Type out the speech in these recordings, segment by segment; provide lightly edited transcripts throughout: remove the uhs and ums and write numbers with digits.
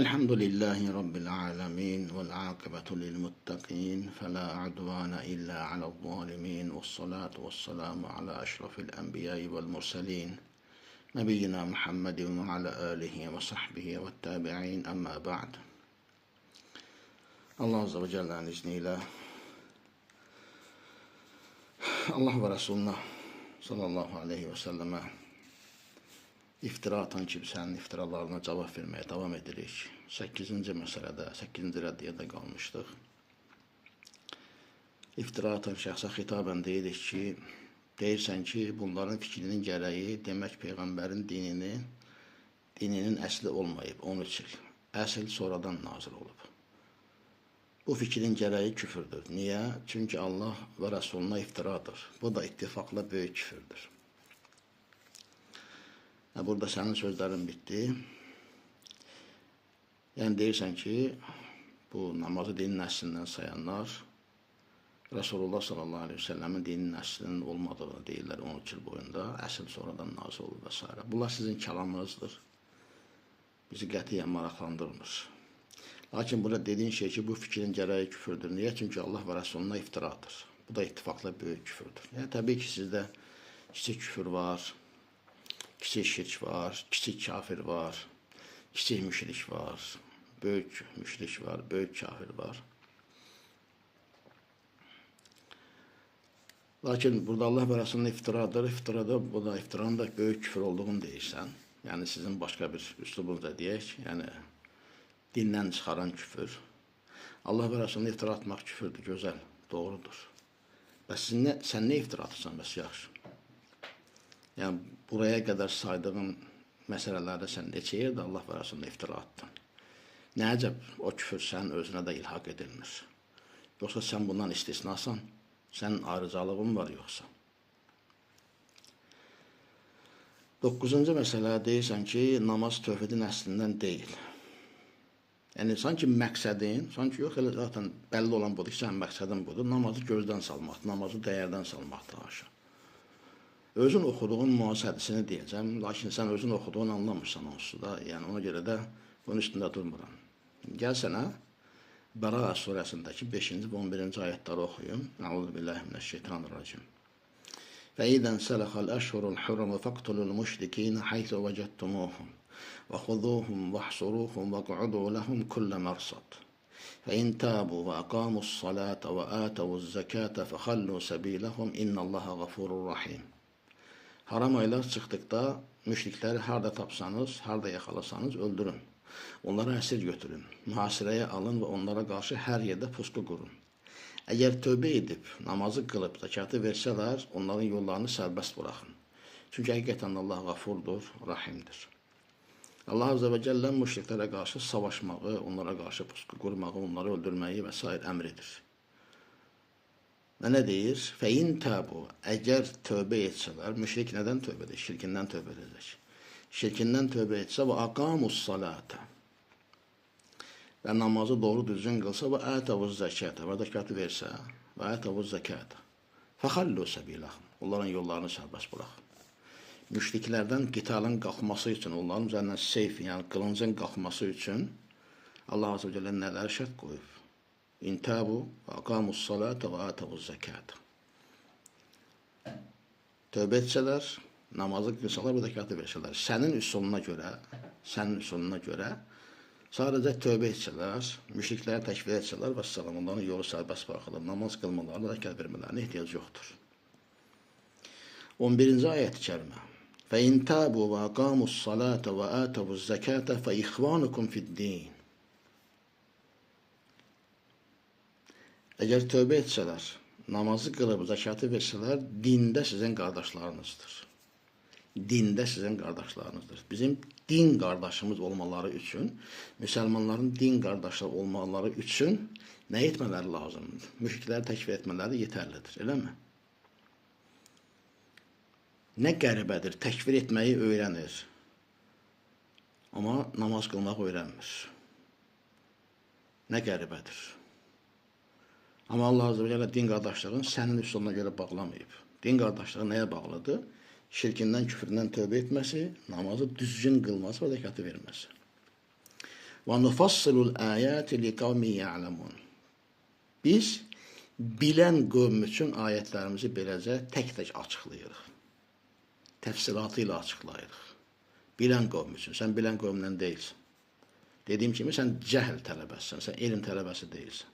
الحمد لله رب العالمين والعاقبة للمتقين فلا عدوان إلا على الظالمين والصلاة والسلام على أشرف الأنبياء والمرسلين نبينا محمد وعلى آله وصحبه والتابعين أما بعد. Allah Azze ve Celle'nin izniyle Allah ve Resulüne sallallahu aleyhi ve selleme iftira atan kimsənin iftiralarına cavab verməyə davam edirik. 8-ci məsələdə, 8-ci rəddiyədə qalmışdıq. İftira atan şəxsə xitabən deyirik ki, deyirsən ki, bunların fikrinin gərəyi demək Peyğəmbərin dininin əsli olmayıb, 13 il. Əsl sonradan nazil olub. Bu fikrin gərəyi küfürdür. Niyə? Çünki Allah və Rəsuluna iftiradır. Bu da ittifaqla böyük küfürdür. Burada sənin sözlərin bitdi. Yəni deyirsən ki, bu namazı dinin əslindən sayanlar Resulullah sallallahu aleyhi ve sellemin dinin əslinin olmadığını deyirlər 13 il boyunda. Əsl sonradan nazil olub və s. Bunlar sizin kəlamınızdır. Bizi qətiyyən maraqlandırmır. Lakin burada dediyin şey ki, bu fikrin gərəyi küfürdür. Niyə? Çünki Allah və Resuluna iftiradır. Bu da ittifaqla böyük küfürdür. Yəni təbii ki, sizdə kiçik küfür var, kiçik şirk var, kiçik kafir var, kiçik müşrik var, böyük müşrik var, böyük kafir var. Lakin burada Allah və Rasulunun iftiradır. İftirada bu da iftiranın da böyük küfür olduğunu deyirsən. Yəni sizin başqa bir üslubunuzda deyək, yəni dindən çıxaran küfür. Allah və Rasuluna iftira atmaq küfürdür, gözəl, doğrudur. Bəs sən nə iftira atırsan, bəs yaxşı? Yəni, buraya qədər saydığın məsələlərdə sən neçə yerdə Allah və Rasuluna iftira attın? Nə əcəb, o küfür sənin özünə də ilhaq edilmir. Yoxsa sən bundan istisnasan, sənin ayrıcalığın var yoxsa? 9-cu məsələ deyirsən ki, namaz tövhidin əslindən deyil. Yəni, sanki məqsədin, sanki yox, elə zaten bəlli olan budur ki, sənin məqsədin budur, namazı gözdən salmaqdır, namazı dəyərdən salmaqdır haşa. Özün oxuduğun müasir hədisini deyəcəm, lakin sən özün oxuduğunu anlamırsan onsuz da, yəni ona görə də bunun üstündə durmuram. Gəl sənə Bəra surəsindəki 5-ci və 11-ci ayətləri oxuyum. Əuzubillahimineşşeytanirracim. Fəidən sələxəl əşhurul hurumu fəqtulul müşrikîne haythu vəcəttumuhum və xuzuhum və hsuruhum və q'udu ləhum kullə mərsad. فإن تابوا وأقاموا الصلاة وآتوا الزكاة فخلوا سبيلهم إن الله غفور رحيم. Haram aylar çıxdıqda müşrikləri harda tapsanız, harda yaxalasanız öldürün. Onlara əsir götürün, mühasirəyə alın və onlara qarşı hər yerdə pusqu qurun. Əgər tövbə edib, namazı qılıb, zəkatı versələr, onların yollarını sərbəst buraxın. Çünki həqiqətən Allah qafurdur, rahimdir. Allah Azze ve Celle müşriklərə qarşı savaşmağı, onlara qarşı pusqu qurmağı, onları öldürməyi və s. əmr edir. Və nə deyir? Fəin təbu, əgər tövbə etsələr, müşrik nədən tövbə edir? Şirkindən tövbə edəcək. Şirkindən tövbə etsə və aqamus salata və namazı doğru düzgün qılsa və ətavuz zəkata və zəkatı versə və ətavuz zəkata fəxallu səbiləhum, onların yollarını sərbəst buraxın. Müşriklərdən qitalın qalxması üçün, onların üzərindən seyf, yəni qılıncın qalxması üçün Allah Azze ve Celle nələr şərt qoyub? İntəbu və aqamus salata və ətavuz zəkata. Tövbə etsələr, namazı qılsalar və zəkatı versələr, sənin üsuluna görə sadəcə tövbə etsələr, müşrikləri təkfir etsələr və salam, onların yolu sərbəst buraxılır, namaz qılmalarına, zəkat vermələrine ehtiyac yoxdur. 11-ci ayət-i kərimə. فَاِنْ تَابُوا وَاقَامُوا الصَّلَاةَ وَآتَوُوا الزَّكَاةَ فَإِخْوَانُكُمْ فِي الدِّينِ. Əgər tövbə etsələr, namazı qılıb, zəkatı versələr, dində sizin qardaşlarınızdır. Dində sizin qardaşlarınızdır. Bizim din qardaşımız olmaları üçün, müsəlmanların din qardaşları olmaları üçün nə etmələri lazımdır? Müşrikləri təkfir etmələri yetərlidir, eləmi? Nə qəribədir, təkfir etməyi öyrənir, amma namaz qılmaq öyrənmir. Nə qəribədir. Amma Allah Azze ve Celle din qardaşlığın sənin üsuluna görə bağlamayıb. Din qardaşlığı nəyə bağlıdır? Şirkindən, küfründən tövbə etməsi, namazı düzgün qılması və zəkatı verməsi. Və nufassilul ayati liqavmin ya'lamun. Biz bilən qövm üçün ayətlərimizi beləcə tək-tək açıqlayırıq. Təfsilatı ilə açıqlayırıq. Bilən qövm üçün. Sən bilən qövmdən deyilsən. Dediyim kimi, sən cəhl tələbəsən, sən elm tələbəsi deyilsən.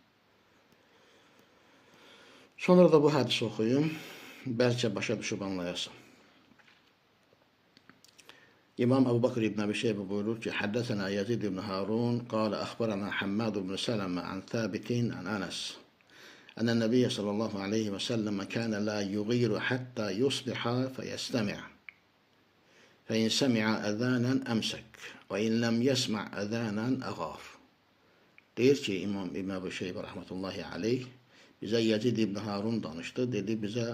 Sonra da bu hədisi oxuyum, bəlkə başa düşüb anlayasın. İmam Ebu Bakr ibn Abi Şeybə buyurur ki, Həddəsənə Yazid ibn Harun, qalə əxbarənə Həmmad ibn Sələmə ən Təbitin ən Ənəs. Ənə Nəbiyyə sallallahu aleyhi və səlləm kənə la yuğiru həttə yusbiha fəyəstəmi'. Fəin səmi'a əzənən əmsək və in ləm yəsmə' əzənən əğar. Deyir ki, İmam İbn Abi Şeybə rəhmətullahi aleyh bizə Yazid ibn Harun danışdı. Dedi, bizə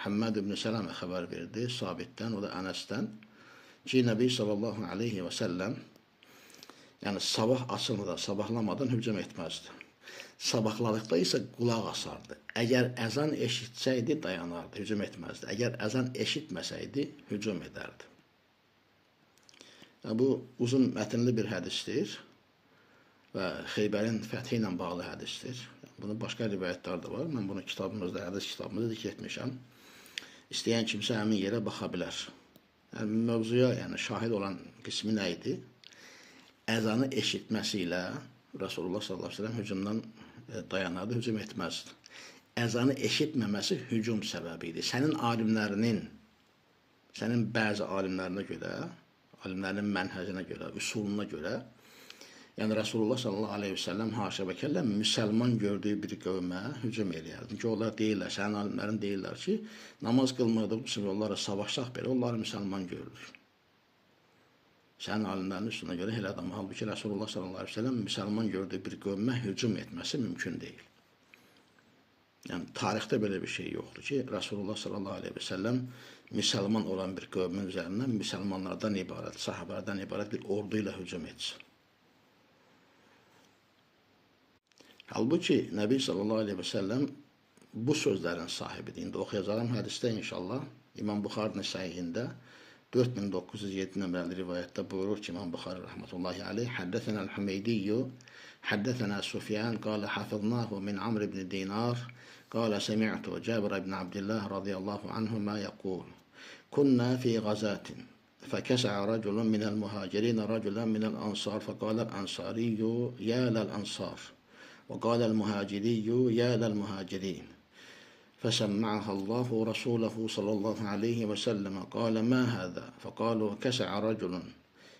Həmmad ibn Sələmə xəbər verdi, Sabitdən, o da Ənəsdən. Ki, Nəbi sallallahu aleyhi və səlləm yəni sabah açılmadan, sabahlamadan hücum etməzdi. Sabahladıqda isə qulaq asardı. Əgər əzan eşitsəydi, dayanardı, hücum etməzdi. Əgər əzan eşitməsəydi, hücum edərdi. Yəni, bu uzun mətnli bir hədisdir və Xeybərin fəthi ilə bağlı hədisdir. Bunun başqa rivayətlər də var. Mən bunu kitabımızda, hədis kitabımızda zikr etmişəm. İstəyən kimsə həmin yerə baxa bilər. Yəni, mövzuya şahid olan qismi nə idi? Əzanı eşitməsi ilə Rasulullah sallallahu aleyhi ve sellem hücumdan dayanardı, hücum etməzdi. Əzanı eşitməməsi hücum səbəbi idi. Sənin alimlərinin, sənin bəzi alimlərinə görə, alimlərinin mənhəcinə görə, üsuluna görə, yəni Rasulullah sallallahu aleyhi ve sellem haşa və kəlləm müsəlman gördüyü bir qövmə hücum eləyərdi. Çünki onlar deyirlər, sənin alimlərin deyirlər ki, namaz qılmaqda bu onlara savaşsaq belə, onları müsəlman görürük. Sənin alimlərin üstünə görə elə adam. Halbuki Rasulullah sallallahu aleyhi ve sellem müsəlman gördüyü bir qövmə hücum etməsi mümkün deyil. Yəni, tarixdə belə bir şey yoxdur ki, Rasulullah sallallahu aleyhi ve sellem müsəlman olan bir qövmün üzərindən müsəlmanlardan ibarət, sahabələrdən ibarət bir ordu ilə hücum etsin. Halbuki Nəbi sallallahu aleyhi ve sellem bu sözlərin sahibidir. İndi oxuyacağım hədisdə inşallah İmam Buxarinin səhihində 4907 nömrəli rivayətdə buyurur ki, İmam Buxari rəhmətullahi aleyh, Həddəsənəl Hümeydiyyu, Həddəsənə Sufyan, qalə hafıznahu min Amr ibn Dinar, qalə semi'tu Cabir ibn Abdillah radiyallahu anhuma yaqul, kunna fi gazatin, فكسع رجل من المهاجرين رجلا من الأنصار فقال الأنصاري يا للأنصار وقال المهاجري يا للمهاجرين فسمعها الله رسوله صلى الله عليه وسلم قال ما هذا فقالوا كسع رجل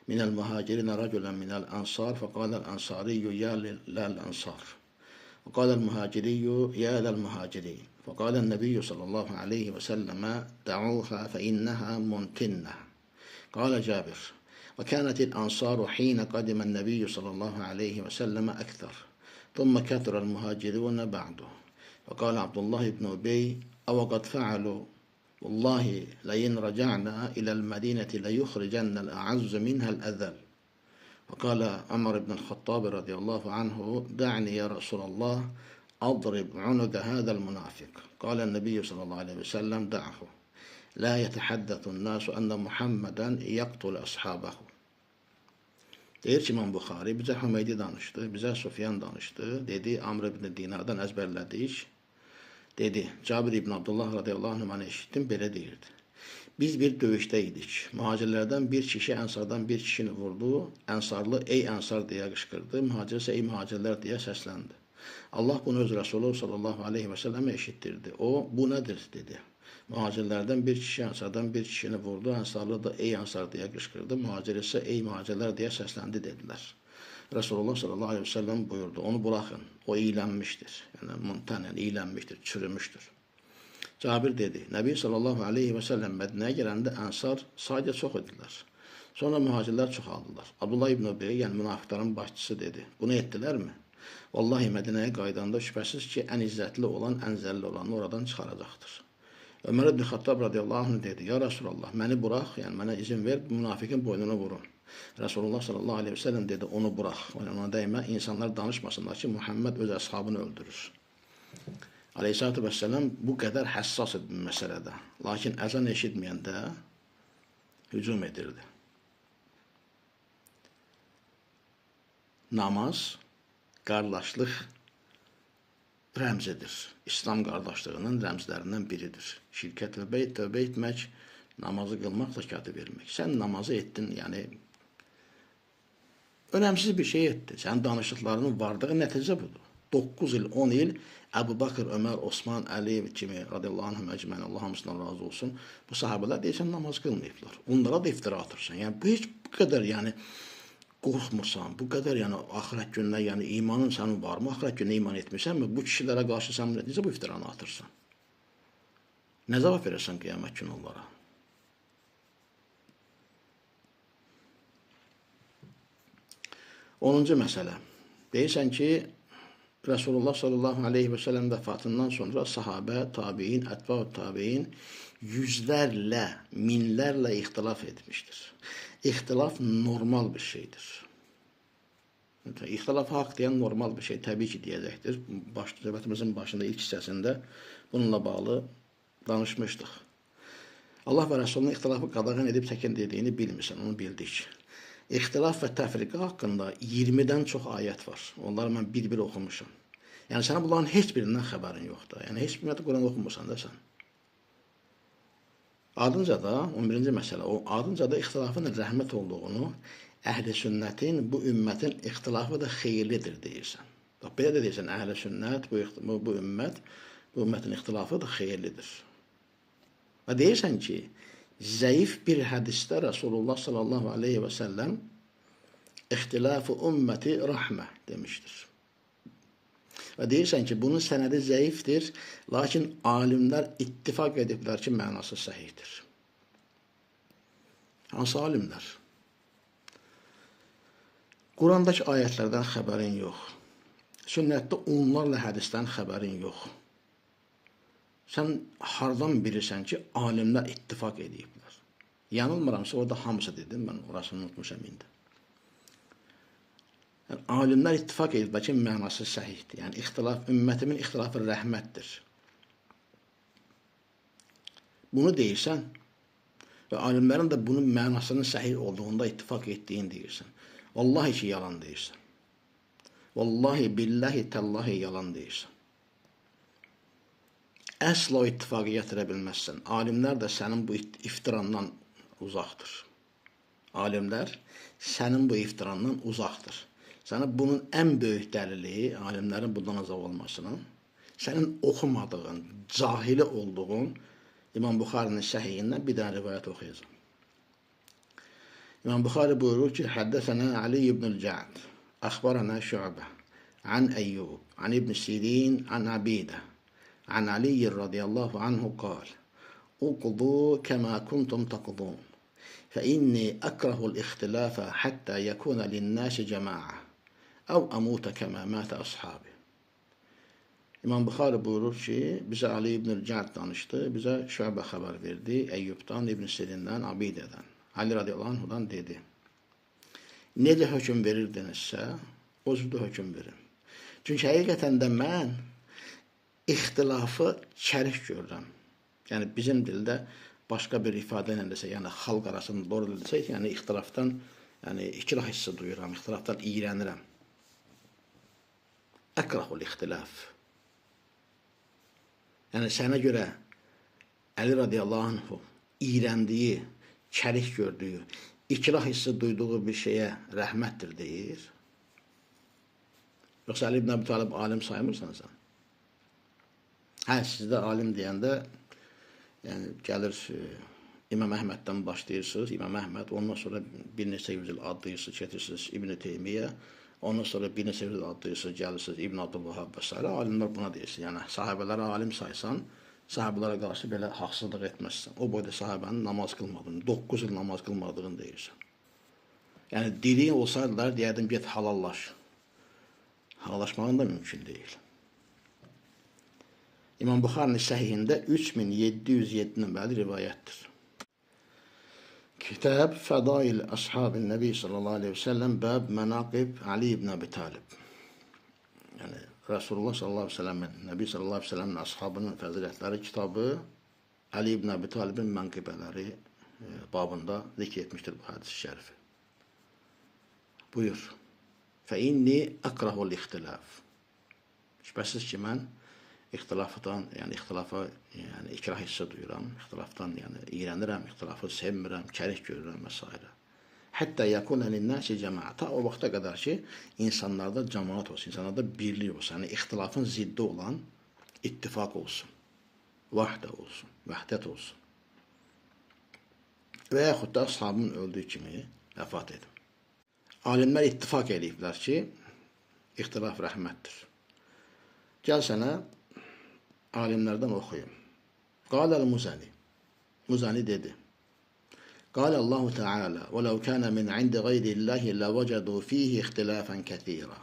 من المهاجرين رجلا من الأنصار فقال الأنصاري يا للأنصار وقال المهاجري يا للمهاجرين فقال النبي صلى الله عليه وسلم دعوها فإنها منتنة. قال جابر وكانت الأنصار حين قدم النبي صلى الله عليه وسلم أكثر ثم كثر المهاجرون بعده. وقال عبد الله بن أبي أو قد فعلوا والله لئن رجعنا إلى المدينة ليخرجن الأعز منها الأذل. وقال عمر بن الخطاب رضي الله عنه دعني يا رسول الله أضرب عنق هذا المنافق. قال النبي صلى الله عليه وسلم دعه لا يتحدث الناس أن محمدا يقتل أصحابه. Deyir ki, İmam Buxari, bizə Hümeydi danışdı, bizə Sufyan danışdı, dedi, Amr ibn Dinardan əzbərlədik, dedi, Cabir ibn Abdullah radiyallahu anhümanı eşitdim, belə deyirdi. Biz bir döyüşdə idik, mühacirlərdən bir kişi ənsardan bir kişini vurdu, ənsarlı ey ənsar deyə qışqırdı, mühacir isə ey mühacirlər deyə səsləndi. Allah bunu öz Resulü sallallahu aleyhi və səlləmə eşitdirdi. O, bu nədir, dedi. Mühacirlərdən bir kişi ənsardan bir kişini vurdu, ənsarlı da ey ənsar deyə qışqırdı, mühacir isə ey mühacirlər deyə səsləndi, dedilər. Resulullah sallallahu aleyhi ve sellem buyurdu, onu buraxın, o iylənmişdir, yəni muntanən iylənmişdir, çürümüşdür. Cabir dedi, Nəbi sallallahu aleyhi ve sellem Mədinəyə gələndə ənsar sadəcə çox idilər. Sonra mühacirlər çoxaldılar. Abdullah ibn Ubey, yəni münafiqlərin başçısı dedi, bunu etdilərmi? Vallahi Mədinəyə qaydanda şübhəsiz ki, ən izzətli olan, ən zəlli olanı oradan çıxaracaqdır. Ömər ibn Xattab radiyallahu anh dedi, ya Resulallah, məni burax, yəni mənə izin ver, münafiqin boynunu vurun. Resulullah sallallahu aleyhi ve sellem dedi, onu burax, ona dəymə, insanlar danışmasınlar ki, Muhammed öz əshabını öldürür. Aleyhissalatü vesselam bu qədər həssas idi bu məsələdə, lakin əzan eşitməyəndə hücum edirdi. namaz qardaşlıq rəmzidir. İslam qardaşlığının rəmzlərindən biridir. Şirkə tövbə etmək, namazı qılmaq, zəkatı vermək. Sən namazı etdin, yəni önəmsiz bir şey etdi. Sənin danışıqlarının vardığı nəticə budur. 9 il, 10 il Əbu Bakır, Ömər, Osman, Əli kimi radiyallahu anhum əcməin, Allah hamısından razı olsun. Bu sahabələr deyirsən namaz qılmayıblar. Onlara da iftira atırsan. Yəni bu heç bu qədər qorxmursan, bu qədər axirət gününə imanın sənin varmı? Axirət gününə iman etmirsənmi? Bu kişilərə qarşı sən necə bu iftiranı atırsan? Nə cavab verərsən qiyamət günü onlara? Onuncu məsələ. Deyirsən ki, Resulullah sallallahu aleyhi və səlləm vəfatından sonra sahabə, tabiin, ətbə-ü tabiin yüzlərlə, minlərlə ixtilaf etmişdir. İxtilaf normal bir şeydir. İxtilafı haqq deyən normal bir şey təbii ki deyəcəkdir. Söhbətimizin başında ilk hissəsində bununla bağlı danışmışdıq. Allah və Resulünün ixtilafı qadağan edib çəkindiyini bilmirsən, onu bildik. İxtilaf və təfriqə haqqında 20-dən çox ayət var. Onları mən bir-bir oxumuşam. Yəni, sənə bunların heç birindən xəbərin yoxdur. Yəni, heç bir Quran oxumursan da sən. Ardınca da, 11-ci məsələ, ardınca da ixtilafın rəhmət olduğunu, əhl-i sünnətin, bu ümmətin ixtilafı da xeyirlidir deyirsən. Bax, belə də deyirsən, əhl-i sünnət, bu ümmətin ixtilafı da xeyirlidir. Və deyirsən ki, zəif bir hədisdə Resulullah sallallahu aleyhi və səlləm ixtilafı ümməti rəhmə demişdir. Və deyirsən ki, bunun sənədi zəifdir, lakin alimlər ittifaq ediblər ki, mənası səhihdir. Hansı alimlər? Qurandakı ayətlərdən xəbərin yox. Sünnətdə onlarla hədisdən xəbərin yox. Sən hardan bilirsən ki, alimlər ittifaq ediblər? Yanılmıramsa, orada hamısı dedim, mən orasını unutmuşam indi. Yəni, alimlər ittifaq ediblər ki, mənası səhihdir. Yəni, ümmətimin ixtilafı rəhmətdir. Bunu deyirsən və alimlərin də bunun mənasının səhih olduğunda ittifaq etdiyin deyirsən. Vallahi ki, yalan deyirsən. Vallahi, billahi, təllahi yalan deyirsən. Əsla ittifaqı gətirə bilməzsən. Alimlər də sənin bu iftirandan uzaqdır. Alimlər sənin bu iftirandan uzaqdır. Sənə bunun ən böyük dəlili, alimlərin bundan azad olmasının, sənin oxumadığın, cahili olduğun İmam Buxarinin səhiyindən bir dənə rivayət oxuyacağım. İmam Buxari buyurur ki, Həddəsənə Ali ibn-ül Cəd, Əxbarənə Şübə, Ən Əyyub, Ən İbn Sirin, Ən Abidə, عن علي رضي الله عنه قال اقضوا كما كنتم تقضون فإني أكره الاختلاف حتى يكون للناس جماعة أو أموت كما مات أصحابي. İmam Buxari buyurur ki, bizə Ali ibn-ül Cəd danışdı, bizə Şübə xəbər verdi, Əyyubdan, İbn Sirindən, Abidədən. Ali radiyallahu anhudan dedi, necə hökm verirdinizsə, o cürdə hökm verin. Çünki həqiqətən də mən ixtilafı çərik görürəm. Yəni, bizim dildə başqa bir ifadə ilə desə, yəni xalq arasında doğru desək, yəni ixtilafdan ikrah hissi duyuram, ixtilafdan iyrənirəm. Əkrahul ixtilaf. Yəni, sənə görə Əli radiyallahu anhu iyrəndiyi, çərik gördüyü, ikrah hissi duyduğu bir şeyə rəhmətdir deyir. Yoxsa Əli ibn Əbi Talib alim saymırsan sən? Hə, sizdə alim deyəndə, yəni gəlir İmam Əhməddən başlayırsınız, İmam Əhməd, ondan sonra bir neçə yüz il adlayırsınız, getirsiniz İbn-i Teymiyyə, ondan sonra bir neçə yüz il adlayırsınız, gəlirsiniz İbn Abdülvahhab və s. Alimlər buna deyirsin, yəni sahabələrə alim saysan, sahabələrə qarşı belə haqsızlıq etməzsən. O boyda sahabənin namaz qılmadığını, 9 il namaz qılmadığını deyirsən. Yəni diri olsaydılar, deyərdim, get halallaş. Halallaşmağın da mümkün deyil. İmam Buxarinin səhihində 3707 nömrəli rivayətdir. Kitab Fədail Əshabin Nəbi sallallahu aleyhi və səlləm bəb mənaqib Ali ibn Əbi Talib. Yəni, Rasulullah sallallahu aleyhi və səlləmin, Nəbi sallallahu aleyhi və səlləmin əshabının fəzilətləri kitabı Ali ibn Əbi Talibin mənqibələri babında zikr etmişdir bu hədis-i şərifi. Buyur. فإني أكره الاختلاف. Şübhəsiz ki, mən ixtilafdan, yəni ixtilafa yəni ikrah hissi duyuram, ixtilafdan yəni iyrənirəm, ixtilafı sevmirəm, kərih görürəm və s. Hətta yakuna lin-nasi cema'a. Ta o vaxta qədər ki, insanlarda cemaat olsun, insanlarda birlik olsun, yəni ixtilafın ziddi olan ittifaq olsun, vahdə olsun, vəhdət olsun. Və yaxud da ashabın öldüyü kimi vəfat edim. Alimlər ittifaq ediblər ki, ixtilaf rəhmətdir. Gəl sənə alimlərdən oxuyum. Qaləl Muzani. Muzani dedi. قال الله تعالى ولو كان من عند غير الله لوجدوا فيه اختلافا كثيرا.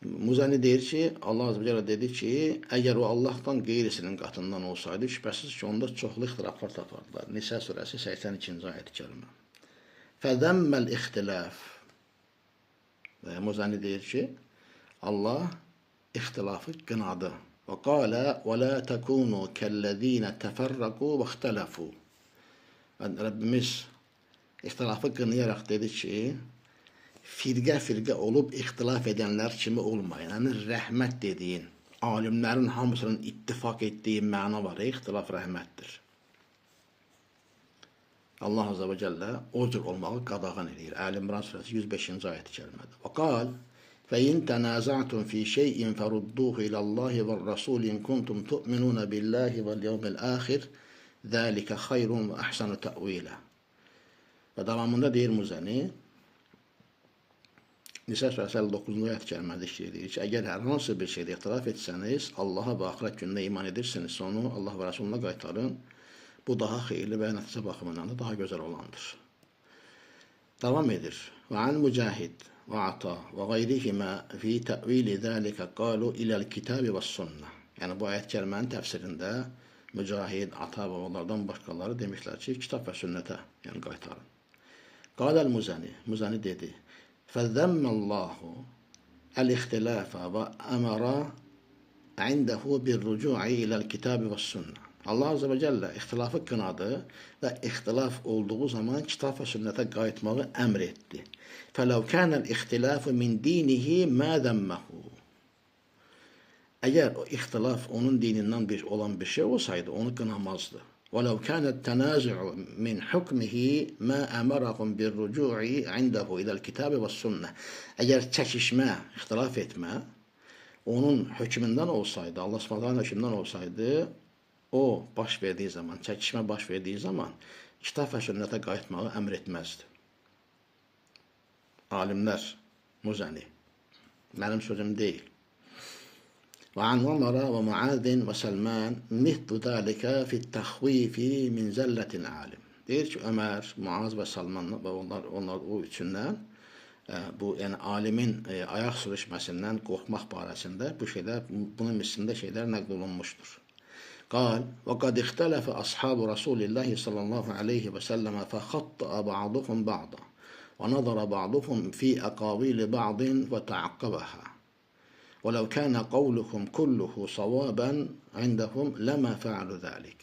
Muzani deyir ki, Allah Azze ve Celle dedi ki, əgər o Allahdan qeyrisinin qatından olsaydı, şübhəsiz ki, onda çoxlu ixtilaflar tapardılar. Nisa surəsi 82-ci ayət-i kərimə. Fəzəmməl ixtilaf. Və Muzani deyir ki, Allah ixtilafı qınadı. Və qalə və la təkunu kəllezine təfərraqu və ixtələfu. Rəbbimiz ixtilafı qınayaraq dedi ki, firqə olub ixtilaf edənlər kimi olmayın. Yəni, rəhmət dediyin, alimlərin hamısının ittifaq etdiyi məna var. İxtilaf rəhmətdir. Allah Azze ve Celle o cür olmağı qadağan edir. Əl-İmran surəsi 105-ci ayət-i kərimədir. Və qal, فَإِنْ تَنَازَعْتُمْ فِي شَيْءٍ فَرُدُّوهُ إِلَى اللَّهِ وَالرَّسُولِ إِنْ كُنْتُمْ تُؤْمِنُونَ بِاللَّهِ وَالْيَوْمِ الْآخِرِ ذَلِكَ خَيْرٌ وَأَحْسَنُ تَأْوِيلًا. Və davamında deyir Muzani, Nisa surəsi 59-cu ayət-i kərimədə işləyir ki, əgər hər hansı bir şeydə ixtilaf etsəniz, Allaha və axirət gününə iman edirsiniz, onu Allah və Rasuluna qaytarın. Bu daha xeyirli və nəticə baxımından da daha gözəl olandır. Davam edir. Və an Mücahid və Ata və qayrihimə fi təvili zəlikə qalu iləl kitabi və sünnə. Yəni, bu ayət kərimənin təfsirində Mücahid, Ata və onlardan başqaları demişlər ki, kitab və sünnətə yəni qaytarın. Qaləl Muzani. Muzani dedi. Fəzzəmməllahu əl-ixtilafə və əmərə indəhu bir-rücu'i iləl kitabi və sünnə. Allah Azze ve Celle ixtilafı qınadı və ixtilaf olduğu zaman kitab və sünnətə qayıtmağı əmr etdi. Fələv kənəl ixtilafu min dinihi mə zəmməhu. Əgər o ixtilaf onun dinindən olan bir şey olsaydı, onu qınamazdı. وَلَوْ كَانَ التَّنَازُعُ مِنْ حُكْمِهِ مَا أَمَرَهُمْ بِالرُّجُوعِ عِنْدَهُ إِلَى الْكِتَابِ وَالسُّنَّةِ. Əgər çəkişmə, ixtilaf etmə onun hökmündən olsaydı, Allah Subhanahu hökmündən olsaydı, o baş verdiyi zaman, çəkişmə baş verdiyi zaman kitab və sünnətə qayıtmağı əmr etməzdi. Alimlər, Muzani, mənim sözüm deyil. وعن عمر ومعاذ وسلمان مثل ذلك في التخويف من زلة العالم. Deyir ki, Ömər, Muaz və Salman və onlar o üçündən bu yəni alimin ayaq sürüşməsindən qorxmaq barəsində bu şeylər, bunun mislində şeylər nəql olunmuşdur. قال وقد اختلف أصحاب رسول الله صلى الله عليه وسلم فخطأ بعضهم بعضا ونظر بعضهم في أقاويل بعض وتعقبها. وَلَوْ كَانَ قَوْلُهُمْ كُلُّهُ صَوَابًا عِنْدَهُمْ لَمَا فَعَلُوا ذَلِكَ.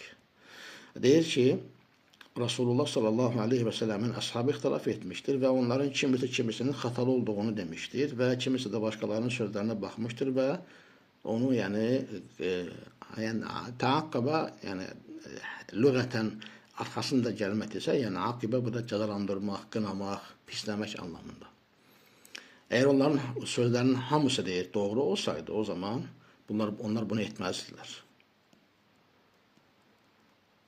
Deyir ki, Resulullah sallallahu aleyhi ve sellemin ashabı ixtilaf etmiştir və onların kimisinin xatalı olduğunu demiştir və kimisi də başqalarının sözlərinə baxmışdır və onu yəni təaqqaba, yəni lüğətən arxasında gəlməkdirsə, yəni aqibə bu da cəzalandırmaq, qınamaq, pisləmək anlamında. Eğer onların sözlərinin hamısı deyir, doğru olsaydı o zaman onlar bunu etməzdilər.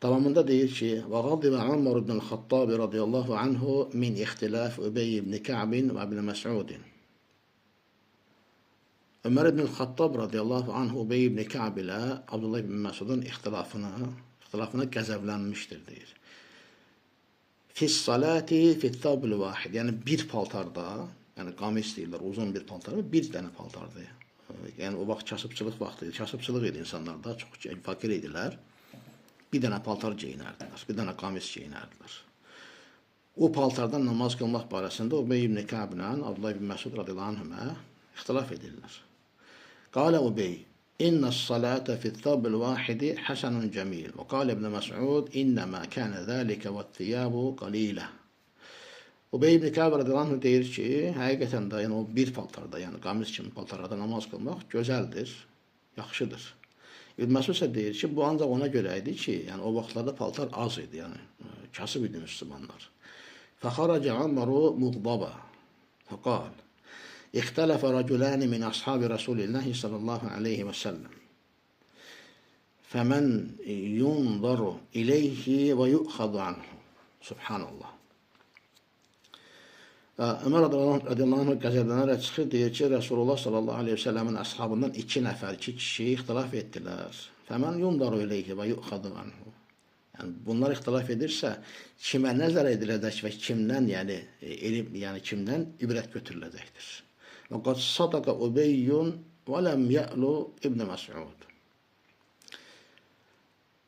Davamında deyir ki, وَغَضِبَ عُمَرُ بْنُ الْخَطَّابِ رَضِيَ اللّٰهُ عَنْهُ مِنْ اِخْتِلَافِ أُبَيِّ بْنِ كَعْبٍ وَابْنِ مَسْعُودٍ. Ömer ibn Xattab radiyallahu anh Ubey ibn Ka'b ilə Abdullah ibn Məsudun ixtilafına qəzəblənmişdir deyir. Fis salati fit tabl vahid. Yəni bir paltarda, yəni qamis deyirlər, uzun bir paltarda, bir dənə paltarda. Yəni o vaxt kasıbçılıq vaxtı idi. Kasıbçılıq idi insanlarda, çox fakir idilər. Bir dənə paltar geyinərdilər, bir dənə qamis geyinərdilər. O paltardan namaz qılmaq barəsində Ubey ibn Ka'b ilə Abdullah ibn Məsud radiyallahu anhümə ixtilaf edirlər. قال أبي إن الصلاة في الثوب الواحد حسن جميل. وقال ابن مسعود إنما كان ذلك والثياب قليلة. Ubey ibn Ka'b radiyallahu anh deyir ki, həqiqətən də yəni o bir paltarda, yəni qamis kimi paltarda namaz qılmaq gözəldir, yaxşıdır. İbn Məsud isə deyir ki, bu ancaq ona görə idi ki, yəni o vaxtlarda paltar az idi, yəni kasıb idi müsəlmanlar. Fəxaraca Öməru muğdaba. Fəqal: İxtələfə rəculan min ashabi Rasulillah sallallahu aleyhi və səlləm. Fəmən yunzaru ileyhi və yu'xadu anhu. Subhanallah. Ömər radiyallahu anh qəzəblənərək çıxır, deyir ki, Rasulullah sallallahu aleyhi və səlləmin əshabından iki kişi ixtilaf etdilər. Fəmən yunzaru ileyhi və yu'xadu anhu. Yəni bunlar ixtilaf edirsə, kimə nəzər ediləcək və kimdən, yəni kimdən ibrət götürüləcəkdir. Və qad sadaqa Ubeyyun və ləm ya'lu İbn Məsud.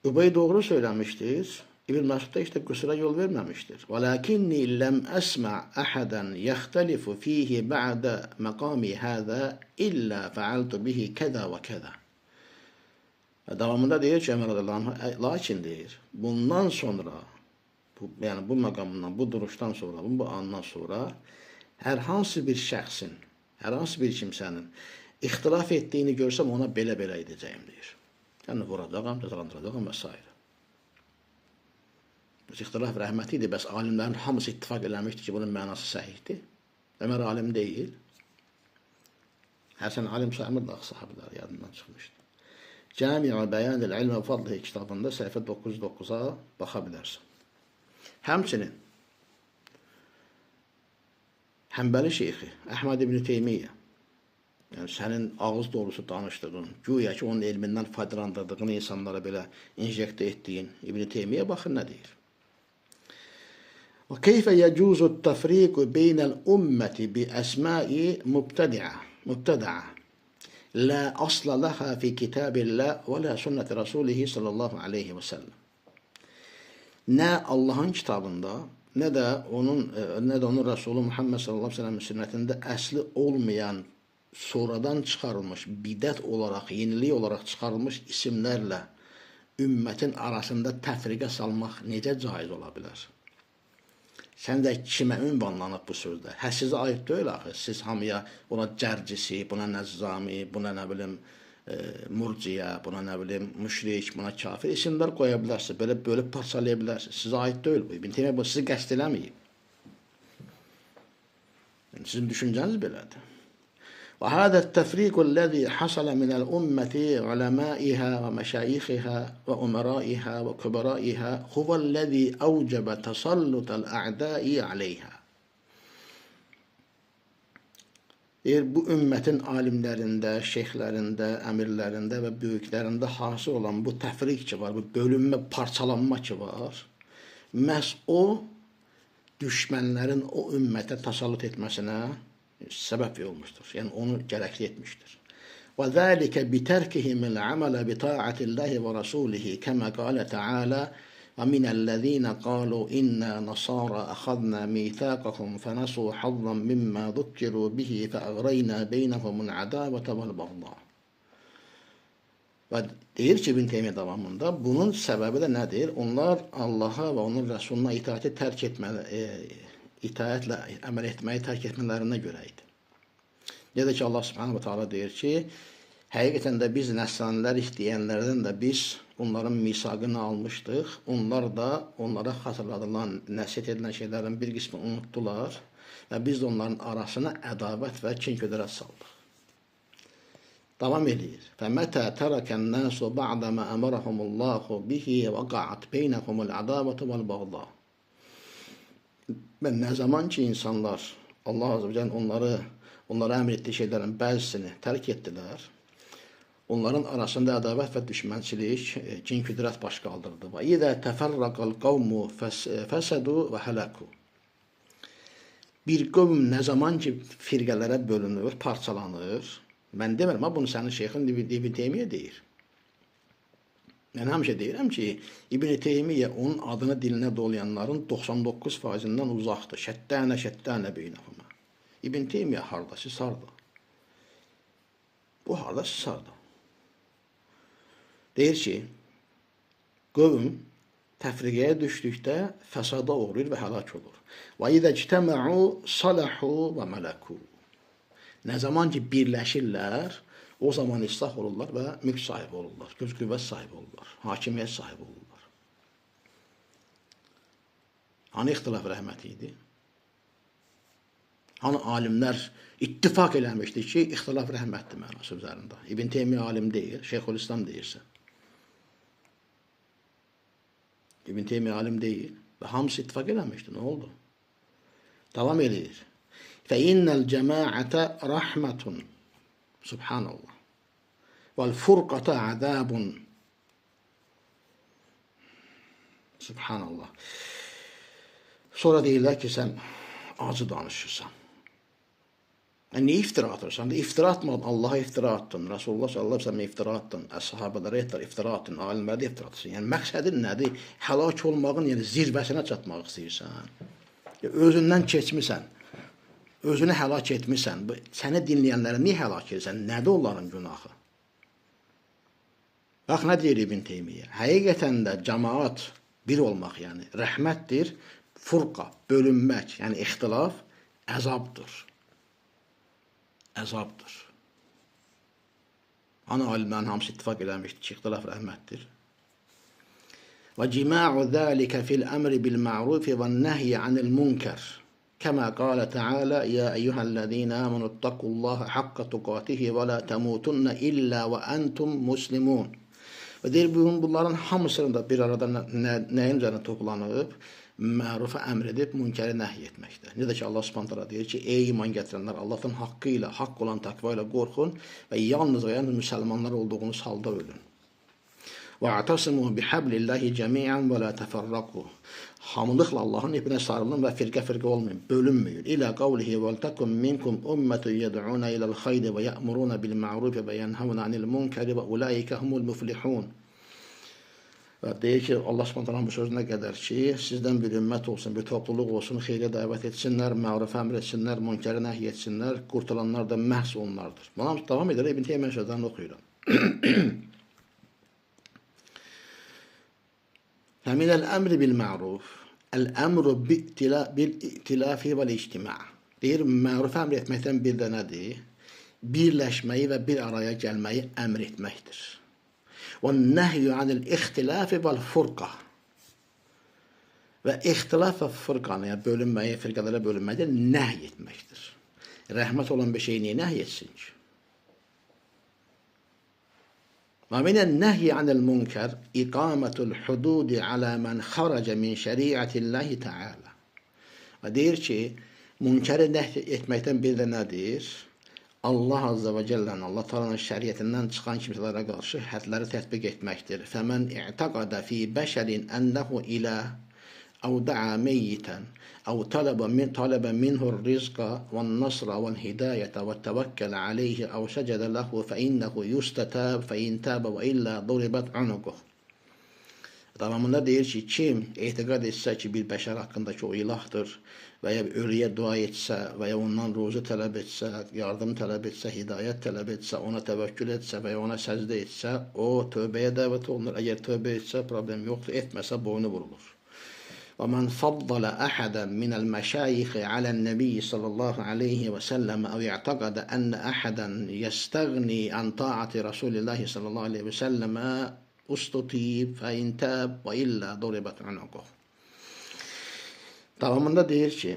Ubey doğru söyləmişdir. İbn Məsud da işte qüsura yol verməmişdir. Velakinni ləm əsmə əhədən yəxtəlifu fihi ba'də məqami həzə illə fəaltu bihi kədə və kədə. Davamında deyir ki, Ömər radiyallahu anh, lakin deyir, bundan sonra, yəni bu məqamdan, bu duruşdan sonra, bu andan sonra hər hansı bir şəxsin, hər hansı bir kimsənin ixtilaf etdiyini görsəm ona belə-belə edəcəyim deyir. Yəni vuracağım, cəzalandıracağım və s. İxtilaf rəhməti idi, bəs alimlərin hamısı ittifaq eləmişdi ki, bunun mənası səhihdir. Ömər alim deyil. Həsən alim sayılmırdı, sahabələr yadından çıxmışdı. Cəmi-i Bəyan-ül İlm və Fadlihi kitabında səhifə 909-a baxa bilərsən. Həmçinin Həmbəli şeyxi Əhməd ibn Teymiyyə, yəni sənin ağız dolusu danışdığın, güya ki onun elmindən faydalandırdığın insanlara belə injektə etdiyin İbn Teymiyyə baxın nə deyir. Və keyfə yəcuzu təfriqu beynəl ümməti bi əsmai mübtəda'a la asla laha fi kitabillah və la sünnəti rasulihi sallallahu aleyhi və səlləm. Nə Allahın kitabında, nə də onun Resulü Muhammed sallallahu aleyhi və səlləm sünnətində əsli olmayan, sonradan çıxarılmış, bidət olaraq, yenilik olaraq çıxarılmış isimlərlə ümmətin arasında təfriqə salmaq necə caiz ola bilər? Sən də kimə ünvanlanıb bu sözdə? Sizə aid deyil axı. Siz hamıya buna cərcisi, buna nəzzami, buna nə bilim murciyə, buna nə bilim müşrik, buna kafir isimlər qoya bilərsiniz. Belə bölüb parçalaya bilərsiniz. Sizə aid deyil bu. İbn Teymiyyə bu sizi qəsd eləməyib. Yəni, sizin düşüncəniz belədir. وهذا التفريق الذي حصل من الأمة علمائها ومشايخها وأمرائها وكبرائها هو الذي أوجب تسلط الأعداء عليها. Bu ümmətin alimlərində, şeyxlərində, əmirlərində və böyüklərində hasıl olan bu təfriq ki var, bu bölünmə, parçalanma ki var, məhz o düşmənlərin o ümmətə təsallut etməsinə səbəb olmuşdur. Yəni onu gərəkli etmişdir. Və zəlikə bitərkihimil əmələ bita'atillahi və rasulihi kəmə qalə təalə və minəl-ləzīnə qalu innə nasara əxadnə mithaqahum fənəsu hazzan mimmə zukkiru bihi fəəğreynə beynəhumul ədavətə vəl-bəğda. Və deyir ki, İbn Teymiyyə davamında bunun səbəbi də nədir? Onlar Allaha və onun Rəsuluna itaətlə əməl etməyi tərk etmələrinə görə idi. Necə ki, Allah subhanahu wa ta'ala deyir ki, həqiqətən də biz nəsranilər istəyənlərdən də biz onların misaqını almışdıq. Onlar da onlara xatırladılan, nəsihət edilən şeylərin bir qismini unutdular və biz də onların arasına ədavət və kin-ködərət saldıq. Davam edir. فَمَتَى تَرَكَ النَّاسُ بَعْدَمَا أَمَرَهُمُ اللّٰهُ بِهِ وَقَعَتْ بَيْنَهُمُ الْعَدَاوَةُ وَالْبَغْضَاءُ. Və nə zaman ki insanlar, Allah Azze ve Celle onlara əmr etdiyi şeylərin bəzisini tərk etdilər, onların arasında ədavət və düşmənçilik, kin-küdrət baş qaldırdı. Və İzə təfərraqal qavmu fəsədu və hələku. Bir qövm nə zaman ki firqələrə bölünür, parçalanır, mən demirəm, bunu sənin şeyxin İbn Teymiyyə deyir. Mən həmişə deyirəm ki, İbn Teymiyyə onun adını dilinə dolayanların 99%-dən uzaqdır. Şəttənə beynəhumə. İbn Teymiyyə harda, siz harda? Bu harda, siz harda? Deyir ki, qövm Təfriqəyə düşdükdə fəsada uğrayır və həlak olur. Və izə ictəməu salahu və mələku. Nə zaman ki birləşirlər, o zaman islah olurlar və mülk sahibi olurlar, güc qüvvət sahibi olurlar, hakimiyyət sahibi olurlar. Hani ixtilaf rəhmət idi? Hani alimlər ittifak eləmişdi ki, ixtilaf rəhmətdir mənası üzərində. İbn Teymiyyə alim deyil, Şeyxülislam deyirsə. İbn Teymiyyə alim deyil və hamısı ittifak eləmişdi. Nə oldu? Davam edir. فَإِنَّ الْجَمَاعَةَ رَحْمَةٌ Subhanallah. وَالْفُرْقَةَ عَذَابٌ Subhanallah. Sonra deyirlər ki, sən acı danışırsan. Niye iftira atırsan? İftira atmadın, Allah'a iftira attın, Resulullah sallallahu aleyhi ve sellem iftira attın, əshabələrə iftira attın, alimlərə iftira atırsan. Yəni məqsədin nədir? Həlak olmağın, yəni zirvəsinə çatmaq istəyirsən. Özündən keçmisən, özünü həlak etmirsən. Səni dinləyənlərə niyə həlak edirsən? Nədir onların günahı? Bax, nə deyir İbn Teymiyyə? Həqiqətən də cəmaat bir olmaq, yəni rəhmətdir, furqa, bölünmək, yəni ixtilaf əzabdır. Əzabdır. Ana alimlərin hamısı ittifak eləmişdir ki, ixtilaf rəhmətdir. Və cima'u zəlikə fil əmri bil ma'rufi və nəhyi anil munkər. Kəmə qalə Teala, ya eyyuhəl-ləzīnə əmənu ittaqullaha haqqa tuqatihi və la təmutunna illə və entum muslimun. Və deyir, bunların hamısını da bir arada nəyin üzərində toplanıb, mərufa əmr edib, münkəri nəhy etməkdə. Necə ki, Allah Subhanahu deyir ki, ey iman gətirənlər, Allah'tan haqqı ilə, haqq olan təqva ilə qorxun və yalnız müsəlmanlar olduğunuz halda ölün. Və atasimu bihablillahi cəmiən və la təfərraqu. Hamılıqla Allahın ipinə sarılın və firqə olmayın, bölünməyin. İlə qavlihi və ltəkum minkum ümmətun yəd'una iləl xayri və yə'muruna bil ma'rufi və yənhavuna anil munkəri və ulaikə humul müflihun. Və deyir ki, Allah Subhanahu bu sözünə qədər ki, sizdən bir ümmət olsun, bir topluluq olsun, xeyrə dəvət etsinlər, məruf əmr etsinlər, münkəri nəhy etsinlər, qurtulanlar da məhz onlardır. Buna davam edərək İbn Teymiyyə sözlərini oxuyuram. Fəminəl əmri bil məruf, əl-əmru bil-i'tilafi vəl-ictima. Deyir, məruf əmr etməkdən bir də nədir? Birləşməyi və bir araya gəlməyi əmr etməkdir. وَالنَّهْيُ عَنِ الْاِخْتِلَافِ وَالْفُرْقَةِ. Və ixtilaf və fırqanı, yəni bölünməyi, firqələrə bölünməyi nəhy etməkdir. Rəhmət olan bir şeyi niyə nəhy etsin ki? وَمِنَ النَّهْيِ عَنِ الْمُنْكَرِ إِقَامَةُ الْحُدُودِ عَلَى مَنْ خَرَجَ مِنْ شَرِيعَةِ اللّٰهِ تَعَالَى. Və deyir ki, münkəri nəhy etməkdən bir də nədir? Allah Azze ve Celle'nin, Allah Teala'nın şəriyyətindən çıxan kimsələrə qarşı hədləri tətbiq etməkdir. Fəmən i'taqada fi bəşərin ənəhu iləh, əv da'a meyyitən, əv talabə minhur rizqa və nasra və hidayətə və təvəkkələ aleyhi, əv səcədə ləhu fə innəhu yustətəb, fə intəbə və illə duribət unuquh. Davamında deyir ki, kim etiqad etsə ki, bir bəşər haqqındakı o ilahdır və ya ölüyə dua etsə və ya ondan ruzu tələb etsə, yardım tələb etsə, hidayət tələb etsə, ona təvəkkül etsə və ya ona səcdə etsə, o tövbəyə dəvət olunur. Əgər tövbə etsə, problem yoxdur, etməsə boynu vurulur. Və mən faddalə əhədən minəl məşayixi alən-nəbiyyi sallallahu aleyhi və səlləm əv i'taqadə ənə əhədən yəstəğni ən taati Rasulillahi sallallahu aleyhi və səlləmə ustutib fə intəb və illə duribət unuquh. Davamında deyir ki,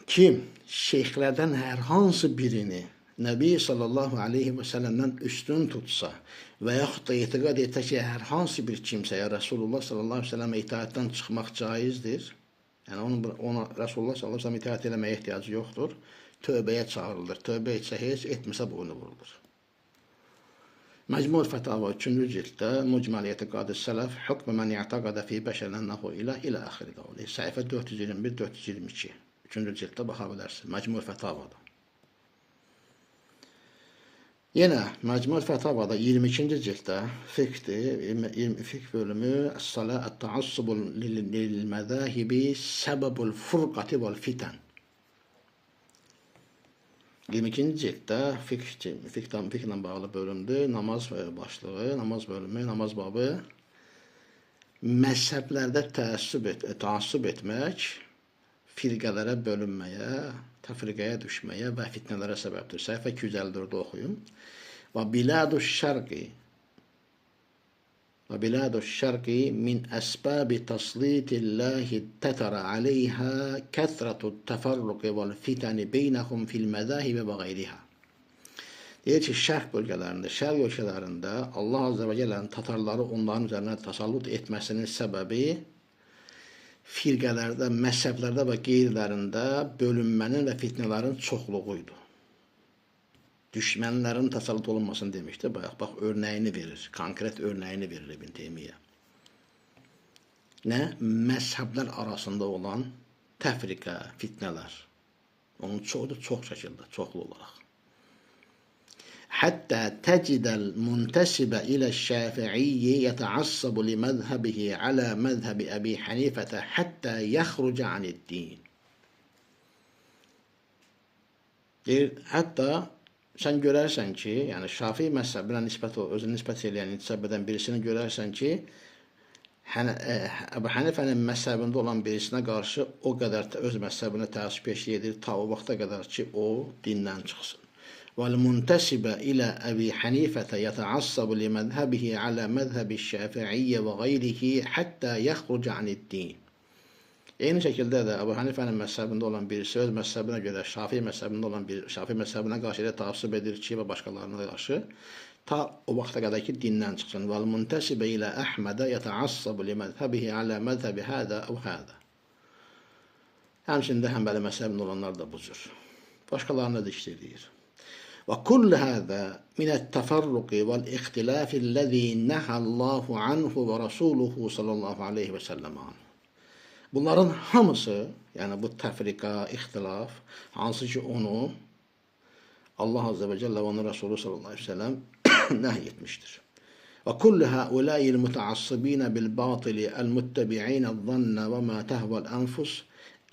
kim şeyxlərdən hər hansı birini Nəbi sallallahu aleyhi və səlləmdən üstün tutsa və yaxud da etiqad etsə ki, hər hansı bir kimsəyə Resulullah sallallahu aleyhi və səlləmə itaətdən çıxmaq caizdir, yəni ona Resulullah sallallahu aleyhi və səlləmə itaət eləməyə ehtiyacı yoxdur, tövbəyə çağırılır. Tövbə etsə heç, etməsə boynu vurulur. Məcmur Fətava 3-cü cilddə Mucməl Etiqad-ı Sələf hükmü mən i'taqadə fi bəşərin ənəhu iləh ilə axiri qavli. Səhifə 421-422. 3-cü cilddə baxa bilərsin. Məcmur Fətavada. Yenə Məcmur Fətavada 22-ci cilddə fiqhdir. Fiqh bölümü Əs-salə ət-təassubul lil-məzəhibi səbəbul furqati vəl-fitən. 22-ci cilddə fiqhlə bağlı bölümdür. Namaz başlığı, namaz bölümü, namaz babı. Məzhəblərdə təəssüb etmək firqələrə bölünməyə, təfriqəyə düşməyə və fitnələrə səbəbdir. Səhifə 254-də oxuyun. Və biladuş şərqi min əsbəbi təslitillahi tətərə aleyhə kəthratut təfərruqi vəl fitəni beynəhum fil məzahibə və qeyrihə. Deyir ki, şərq bölgələrində, şərq ölkələrində Allah Azze və Cəllənin tatarları onların üzərinə təsallut etməsinin səbəbi firqələrdə, məzhəblərdə və qeyrilərində bölünmənin və fitnələrin çoxluğuydu. Düşmənlərin təsallut olunmasını demişdi. Bax, örnəyini verir, konkret örnəyini verir İbn Teymiyyə. Nə? Məzhəblər arasında olan təfriqə, fitnələr. Onun çoxudur, çox şəkildə, çoxlu olaraq. Hətta təcidəl müntəsibə ilə şəfiiyyə yətəassabu li məzhəbihi alə məzhəbi Əbi Hənifətə həttə yəxruca anid-din. Deyir, hətta sən görərsən ki, yəni Şafii məzhəbinə özünü nisbət edən, intisab edən birisini görərsən ki, Əbu Hənifənin məzhəbində olan birisinə qarşı o qədər öz məzhəbinə təəssüb edir, ta o vaxta qədər ki, o dindən çıxsın. وَالْمُنْتَسِبَ إلى أبي حنيفة يتعصب لمذهبه على مذهب الشافعية وغيره حتى يخرج عن الدين. Eyni şəkildə də Əbu Hənifənin məzhəbində olan birisi öz məzhəbinə görə Şafii məzhəbində olan bir Şafii məzhəbinə qarşı elə təəssüb edir ki, və başqalarına qarşı ta o vaxta qədər ki, dindən çıxsın. وَالْمُنْتَسِبَ إلى أحمد يتعصب لمذهبه على مذهب هذا أو هذا. Həmçində Həmbəli məzhəbində olanlar da bu cür. Başqalarına da işləyir. وكل هذا من التفرق والاختلاف الذي نهى الله عنه ورسوله صلى الله عليه وسلم عنه. Bunların hamısı, yəni bu təfrika, ixtilaf, hansı ki onu Allah Azze ve Celle ve onun Resulü sallallahu aleyhi ve sellem nəhy etmiştir. Ve kullu haulâil mutaassibîne bil bâtili el muttebi'îne zanne ve mâ tehvel enfus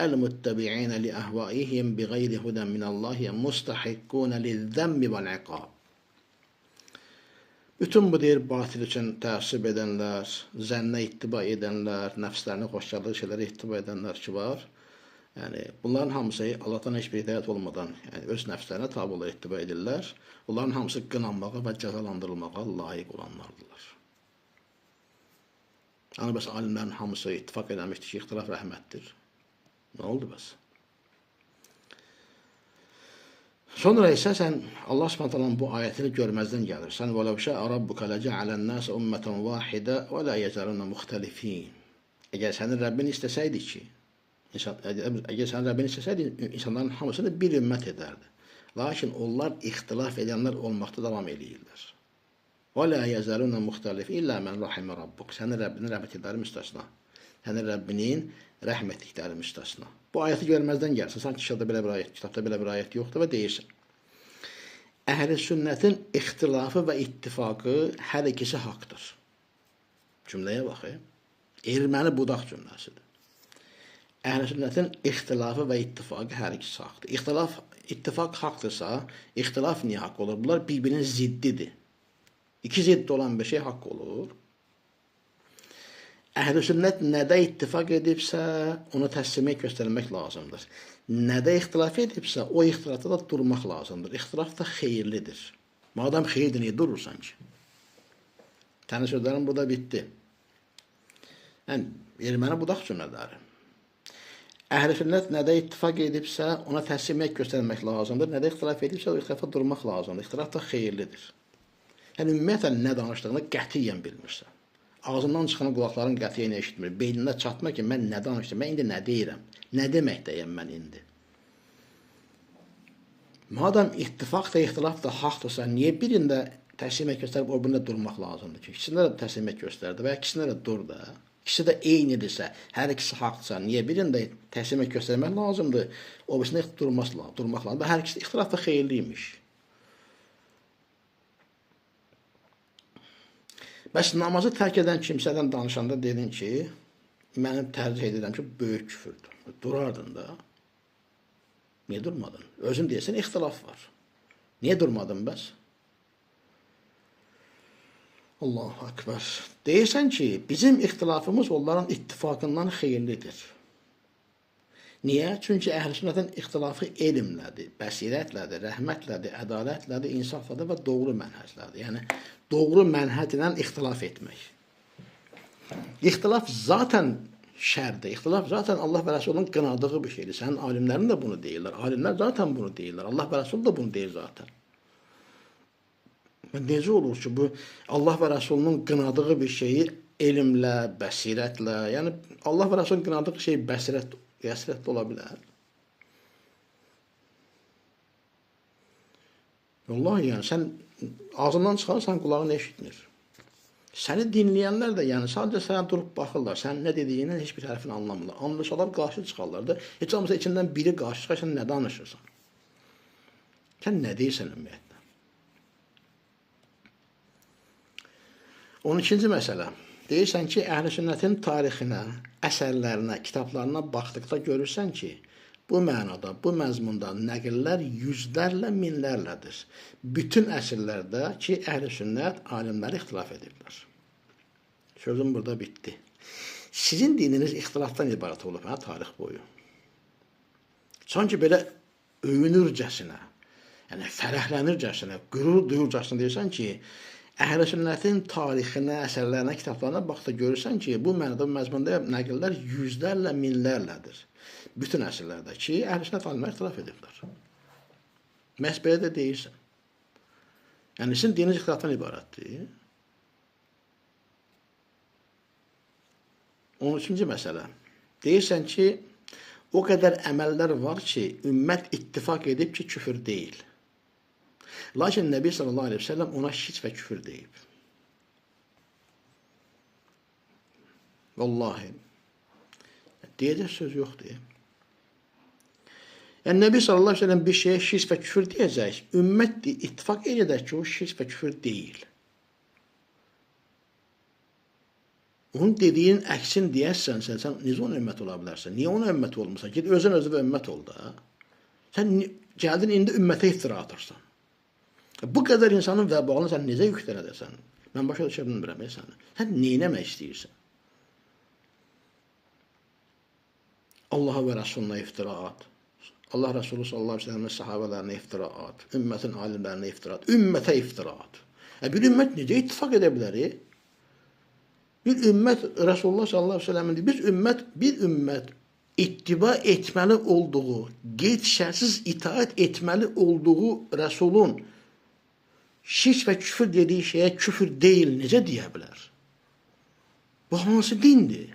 el-muttabi'in li ahvaihim bi gayri hudan min Allah mustahikkun liz-zammi vel-iqab. Bütün bu deyir batil üçün təəssüb edənlər, zənnə ittiba edənlər, nəfslərinə xoşçalığı şeylərə ittiba edənlər ki var. Yəni bunların hamısı Allahdan heç bir hidayət olmadan, yəni öz nəfslərinə tabe olaraq ittiba edirlər. Bunların hamısı qınanmağa və cəzalandırılmağa layiq olanlardılar. Yəni bəs alimlərin hamısı ittifaq eləmişdir ki, ixtilaf rəhmətdir. Nə oldu bəs? Sonra isə sən Allah Subhanahu bu ayətini görməzdən gəlirsən. Və ləv şə'a rabbuka ləcə'alən-nəsə ummətən vahidə və la yezaluna muxtəlifin. Əgər sənin Rəbbin istəsəydi ki, insanların hamısını bir ümmət edərdi. Lakin onlar ixtilaf edənlər olmaqda davam edirlər. Və la yezaluna muxtəlifin illə mən rahimə rabbuk. Sənin Rəbbinin rəhmətləri müstəsna. Sənin Rəbbinin rəhmətlikləri müstəsna. Bu ayəti görməzdən gəlsin. Sanki kitabda belə bir ayət yoxdur və deyirsən. Əhl-i sünnətin ixtilafı və ittifaqı hər ikisi haqdır. Cümləyə baxın. Erməni budaq cümləsidir. Əhl-i sünnətin ixtilafı və ittifaqı hər ikisi haqdır. İttifaq haqdırsa, ixtilaf niyə haqq olur? Bunlar bir-birinin ziddidir. İki zidd olan bir şey haqq olur. Əhl-i sünnət nədə ittifaq edibsə, onu təslimiyyə göstərmək lazımdır. Nədə ixtilaf edibsə, o ixtilafda da durmaq lazımdır. İxtilaf da xeyirlidir. Madəm xeyirdir, niyə durursan ki? Tənin sözlərim burada bitdi. Yəni, erməni budaq cümlələri. Əhl-i sünnət nədə ittifaq edibsə, ona təslimiyyə göstərmək lazımdır. Nədə ixtilaf edibsə, o ixtilafa durmaq lazımdır. İxtilaf da xeyirlidir. Yəni, ümumiyyətlə, nə danışdığını qətiyyən bilmirsən. Ağzından çıxan qulaqların qətiyyən eşitmir. Beynində çatmır ki, mən nə danışdım, mən indi nə deyirəm, nə deməkdəyəm mən indi. Madəm ittifaq da, ixtilaf da haqdırsa, niyə birində təslimiyyə göstərib, o birində durmaq lazımdır ki? İkisində də təslimiyyə göstərdi və ikisində də dur da. İkisi də eynidirsə, hər ikisi haqdırsa, niyə birində təslimiyyə göstərmək lazımdır, o birisində durmaq lazımdır. Hər ikisi ixtilaf da xeyirliymiş. Bəs namazı tərk edən kimsədən danışanda dedin ki, mənim tərcih edirəm ki, böyük küfürdür. Durardın da. Niyə durmadın? Özün deyəsən, ixtilaf var. Niyə durmadın bəs? Allahu Akbar. Deyirsən ki, bizim ixtilafımız onların ittifakından xeyirlidir. Niyə? Çünki əhl-i sünnətin ixtilafı elmlədir, bəsirətlədir, rəhmətlədir, ədalətlədir, insaflədir və doğru mənhəclədir. Yəni, doğru mənhəclə ixtilaf etmək. İxtilaf zaten şərdir. İxtilaf zaten Allah və Rəsulun qınadığı bir şeydir. Sənin alimlərin də bunu deyirlər. Alimlər zaten bunu deyirlər. Allah və Rəsul da bunu deyir zaten. Necə olur ki, bu Allah və Rəsulunun qınadığı bir şeyi elmlə, bəsirətlə, yəni Allah və Rəsulun qınadığı şey bəsirətlə ola bilər. Vallahi yəni sən ağzından çıxarsan, qulağın eşitmir. Səni dinləyənlər də yəni sadəcə sənə durub baxırlar. Sən nə dediyindən heç bir tərəfini anlamırlar. Anlaşalar qarşı çıxarlar da. Heç olmasa içindən biri qarşı çıxar, sən nə danışırsan? Sən nə deyirsən ümumiyyətlə? 12-ci məsələ. Deyirsən ki, əhl-i sünnətin tarixinə, əsərlərinə, kitablarına baxdıqda görürsən ki, bu mənada, bu məzmunda nəqillər yüzlərlə, minlərlədir. Bütün əsrlərdə ki, əhl-i sünnət alimləri ixtilaf ediblər. Sözüm burada bitdi. Sizin dininiz ixtilafdan ibarət olub, tarix boyu. Sanki belə öyünürcəsinə, yəni fərəhlənircəsinə, qürur duyurcəsinə deyirsən ki, əhl-i sünnətin tarixinə, əsərlərinə, kitablarına baxda görürsən ki, bu mənada, bu məzmunda nəqillər yüzlərlə, minlərlədir. Bütün əsrlərdə ki, əhl-i sünnət alimləri ixtilaf ediblər. Məhz belə də deyirsən. Yəni, sizin dininiz ixtilafdan ibarətdir. 13-cü məsələ. Deyirsən ki, o qədər əməllər var ki, ümmət ittifak edib ki, küfür deyil. Lakin Nəbi sallallahu aleyhi ve sellem ona şirk və küfür deyib. Vallahi. Deyəcək söz yoxdur. Yəni, Nəbi sallallahu aleyhi ve sellem bir şeyə şirk və küfür deyəcək. Ümmət ittifak edək ki, o şirk və küfür deyil. Onun dediğinin əksini deyərsən, sən necə ona ümmət ola bilərsən? Niyə ona ümmət olmursan? Gid özün özünə ümmət ol da. Sən gəldin, indi ümmətə iftira atırsan. Bu qədər insanın vəbalını sən necə yüklən edəsən? Mən başa düşə bilmirəm səni. Sən neynəmək istəyirsən? Allaha və Rəsuluna iftira at. Allah Rəsulü sallallahu aleyhi ve sellem'in sahabələrinə iftira at. Ümmətin alimlərinə iftira at. Ümmətə iftira at. Bir ümmət necə ittifak edə bilər? Bir ümmət Resulullah sallallahu aleyhi ve sellem'in biz bir ümmət ittiba etməli olduğu, qeyd-şərtsiz itaat etməli olduğu Resulun şirk və küfür dediyi şeyə küfür deyil, necə deyə bilər? Bu hansı dindir?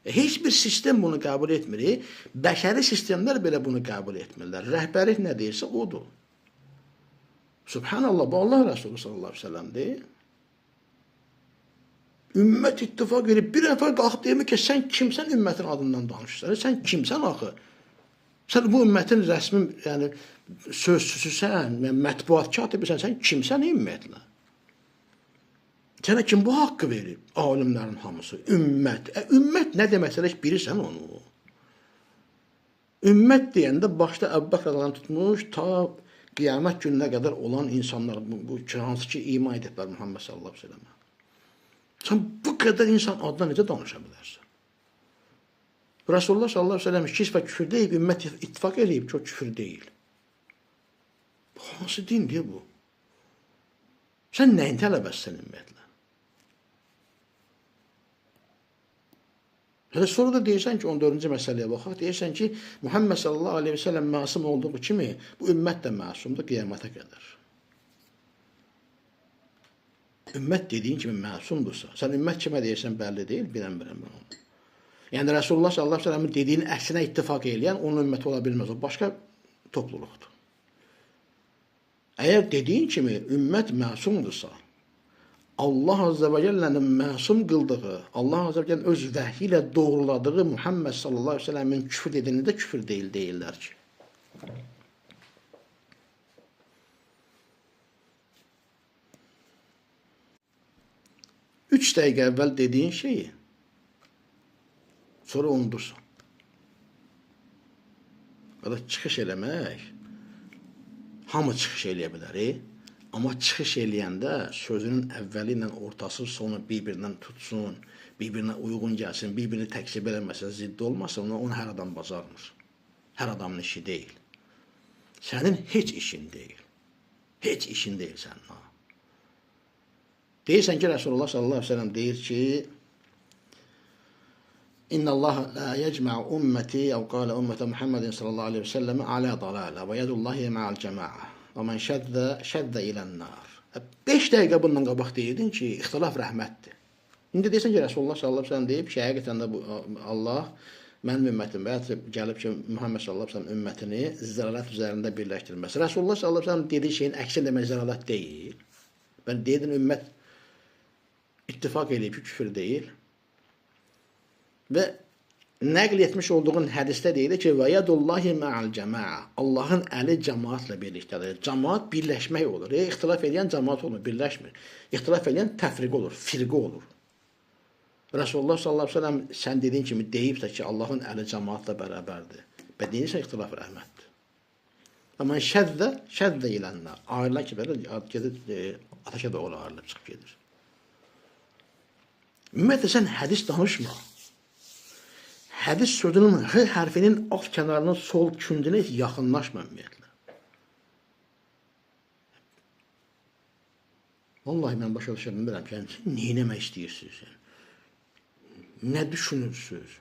Heç bir sistem bunu qəbul etmir. Bəşəri sistemlər belə bunu qəbul etmirlər. Rəhbərlik nə deyirsə odur. Subhanallah, bu Allah Resulü sallallahu aleyhi ve sellem'dir. Ümmət ittifak edib, bir nəfər qalxıb deyir ki, sən kimsən ümmətin adından danışırsan? Sən kimsən axı? Sən bu ümmətin rəsmi, yəni sözsüzsən, mətbuat katibisən, sən kimsən ümumiyyətlə? Sənə kim bu haqqı verib? Alimlərin hamısı. Ümmət. Ümmət nə deməksə heç bilirsən onu. Ümmət deyəndə başda Əbu Bəkr radiyallahu anh tutmuş, ta qiyamət gününə qədər olan insanlar, bu hansı ki iman ediblər Muhammed sallallahu aleyhi ve sellemə. Sən bu qədər insan adına necə danışa bilərsən? Resulullah sallallahu aleyhi ve sellem şirk və küfür deyib, ümmət ittifak edib ki, o küfür deyil. Bu hansı dindir bu? Sən nəyin tələbəsən ümumiyyətlə? Sonra da deyirsən ki, 14-cü məsələyə baxaq, deyirsən ki, Muhammed sallallahu aleyhi ve sellem məsum olduğu kimi, bu ümmət də məsumdur qiyamata qədər. Ümmət dediyin kimi məsumdursa, sən ümmət kimə deyirsən bəlli deyil, bilən mən onu. Yəni, Resulullah sallallahu aleyhi ve sellem'in dediğinin əksinə ittifak eyləyən onun ümməti ola bilməz, o başqa topluluqdur. Əgər dediyin kimi ümmət məsumdursa, Allah Azze ve Celle'nin məsum qıldığı, Allah Azze ve Celle öz vəhyi ilə doğruladığı Muhammed sallallahu aleyhi ve sellem'in küfür dediğini də küfür deyil deyirlər ki. 3 dəqiqə əvvəl dediyin şeyi sonra unudursan. Ya da çıxış eləmək hamı çıxış eləyə bilər. Amma çıxış eləyəndə sözünün əvvəli ilə ortası, sonu bir-birindən tutsun, bir-birinə uyğun gəlsin, bir-birini təksib eləməsə, ziddi olmasa, onu hər adam bacarmır. Hər adamın işi deyil. Sənin heç işin deyil. Heç işin deyil sənin. Deyirsən ki, Resulullah sallallahu aleyhi ve sellem deyir ki, İnna Allah la yecma'u ummeti, ev qala ummete Muhammedin sallallahu aleyhi ve sellem ala dalala ve yedullahi ma'al cema'a ve men şedde ilen nar. 5 dəqiqə bundan qabaq deyirdin ki, ixtilaf rəhmətdir. İndi deyirsən ki, Resulullah sallallahu aleyhi ve sellem deyib ki, həqiqətən də Allah mənim ümmətim və ya gəlib ki, Muhammed sallallahu aleyhi ve sellem ümmətini zəlalət üzərində birləşdirməz. Resulullah sallallahu aleyhi ve sellem dediyi şeyin əksi demək zəlalət deyil. Ben dedim ümmət ittifak edib ki, küfür deyil. Və nəql etmiş olduğun hədisdə deyilir ki, və yadullahi ma'al cema'a. Allahın əli cəmaatla birlikdədir. Cəmaat birləşmək olur. İxtilaf edən cəmaat olur, birləşmir. İxtilaf edən təfriq olur, firqə olur. Resulullah sallallahu aleyhi ve sellem sən dediyin kimi deyibsə ki, Allahın əli cəmaatla bərabərdir. Və deyirsən ixtilaf rəhmətdir. Amma şəddə ilənlər. Ayrılar ki, belə ateşə doğru ayrılıb çıxıb gedir. Ümumiyyətlə, sən hədis danışma. Hədis sözünün H hərfinin alt kənarının sol kündünə yaxınlaşma ümumiyyətlə. Vallahi mən başa düşə bilmirəm ki, sən nə eləmək istəyirsiniz? Nə düşünürsünüz?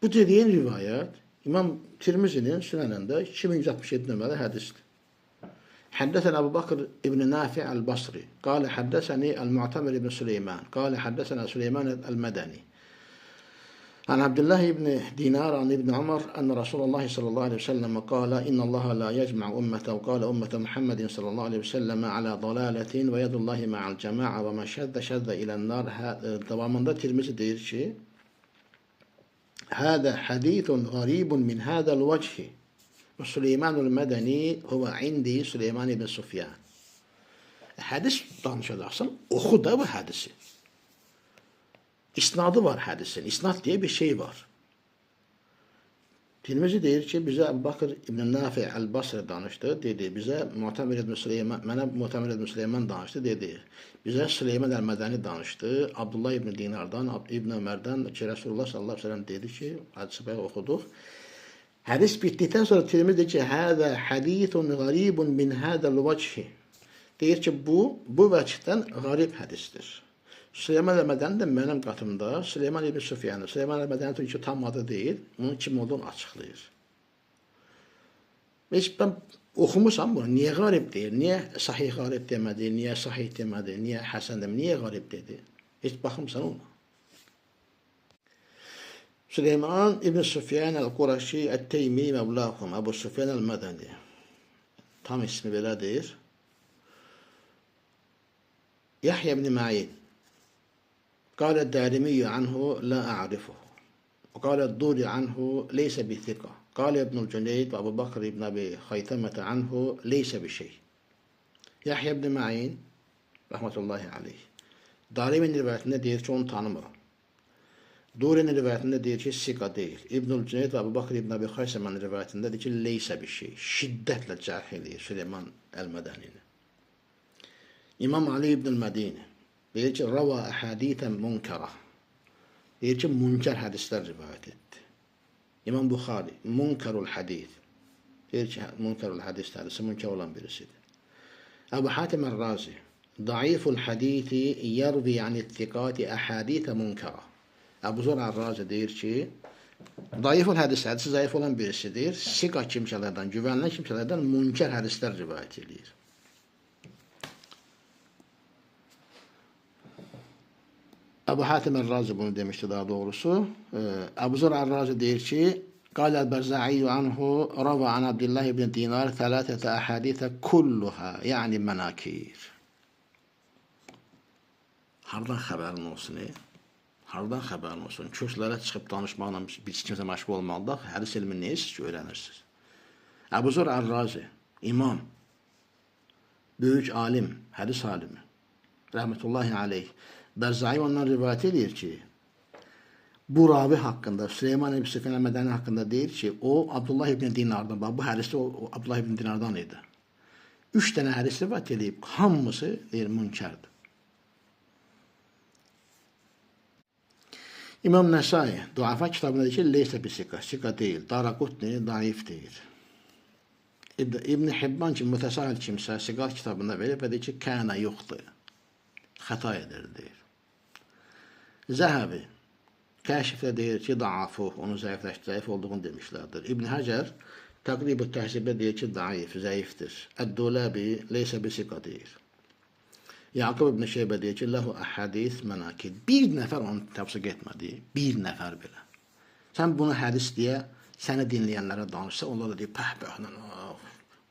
Bu dediyin rivayət İmam Tirmizinin sünənində 2167 nömrəli hədisdir. حدثنا أبو بكر ابن نافع البصري قال حدثني المعتمر بن سليمان قال حدثنا سليمان المدني عن عبد الله بن دينار عن ابن عمر أن رسول الله صلى الله عليه وسلم قال إن الله لا يجمع أمته وقال أمة محمد صلى الله عليه وسلم على ضلالة ويد الله مع الجماعة وما شد إلى النار. Devamında Tirmizi deyir ki هذا حديث غريب من هذا الوجه وسليمان المدني هو عندي سليمان بن سفيان. Hədis danışacaqsan, oxu da bu hədisi. İsnadı var hədisin. İsnad diye bir şey var. Tirmizi deyir ki, bizə Əbu Bakır ibn Nafi el-Basri danışdı, dedi. Bizə Mu'tamir ibn Süleyman, mənə Mu'tamir ibn Süleyman danışdı, dedi. Bizə Süleyman el-Mədəni danışdı. Abdullah ibn Dinardan, İbn Ömərdən ki, Resulullah sallallahu aleyhi ve sellem dedi ki, hadisi bəyə oxuduq. Hədis bitdikdən sonra Tirmizi deyir ki, hədə hədithun qaribun min hədəl vəchi. Deyir ki, bu vəchdən qarib hədisdir. Süleyman el-Mədəni də mənim qatımda Süleyman ibn Süfyan'dır. Süleyman el-Mədəni ki, tam adı deyil, onun kim olduğunu açıqlayır. Heç ben oxumusam bunu, niyə qarib deyir, niyə sahih qarib demədi, niyə sahih demədi, niyə həsən demədi, niyə qarib dedi? Heç baxımsan ona. Süleyman ibn Süfyan el-Quraşi el-Teymi mevlahum, Ebu Süfyan el-Mədəni. Tam ismi belədir. Yahya ibn Ma'in. قال الدارمي عنه لا أعرفه وقال الدوري عنه ليس بثقة قال ابن الجنيد وأبو بكر بن أبي خيثمة عنه ليس بشيء. Yahya ibn Ma'in rahmetullahi aleyh Darimi'nin rivayetinde deyir ki onu tanımıram. Duri'nin rivayetinde deyir ki sika değil. İbnül Cüneyd ve Abu Bakr ibn Abi Hayseman'ın rivayetinde deyir ki leyse bir şey. Şiddetle cahiliye Süleyman el-Medeni'nin. İmam Ali ibn Medini deyir ki rava ahaditen munkara. Deyir ki münker hadisler rivayet etti. İmam Bukhari munkarul hadis. Deyir ki munkarul hadis hadisi münker olan birisidir. Ebu Hatim el-Razi daiful hadisi yervi anittikati ahadite munkara. Ebu Zor el-Razi deyir ki daiful hadisi zayıf olan birisidir. Sika kimselerden, güvenilen kimselerden münker hadisler rivayet edilir. Ebu Hatim el-Razi bunu demişti daha doğrusu. Ebu Zor el-Razi deyir ki قال البرزعي عنه روى عن عبد الله بن دينار 3 أحاديث كلها يعني مناكير. Hardan xəbərin olsun? Hardan xəbərin olsun? Köşklərə çıxıb danışmaqla biz kimsə məşğul olmalıdır. Hədis elmini nəyiz ki, öyrənirsiniz? Ebu Zor el-Razi, imam, böyük alim, hədis alimi, rəhmətullahi aleyh. Bərzai ondan rivayet edir ki, bu ravi hakkında, Süleyman ibn Süfyan el-Mədəni hakkında deyir ki, o Abdullah ibn Dinardan, bu hədisdə o Abdullah ibn Dinardan idi. 3 dənə hədis rivayet edib, hamısı deyir münkərdir. İmam Nəsai Duafa kitabında deyir ki, leysə bisika, sika deyil, Daraqutni daif deyir. İbn Hibban ki, mütəsahil kimsə Siqat kitabında verib və deyir ki, kənə yoxdur, xəta edir deyir. Zəhəbi Kəşifdə deyir ki, daafuh, onu zəif olduğunu demişlərdir. İbn Həcər Təqrib-ü Təhzibdə deyir ki, zəifdir. Əd-Dulabi leysə bisika deyir. Yaqub ibn Şeybə deyir ki, ləhu əhədis mənakid. Bir nəfər onu təvsiq etmədi, bir nəfər belə. Sən bunu hədis deyə səni dinləyənlərə danışsa, onlar da deyir, pəhbəhlə,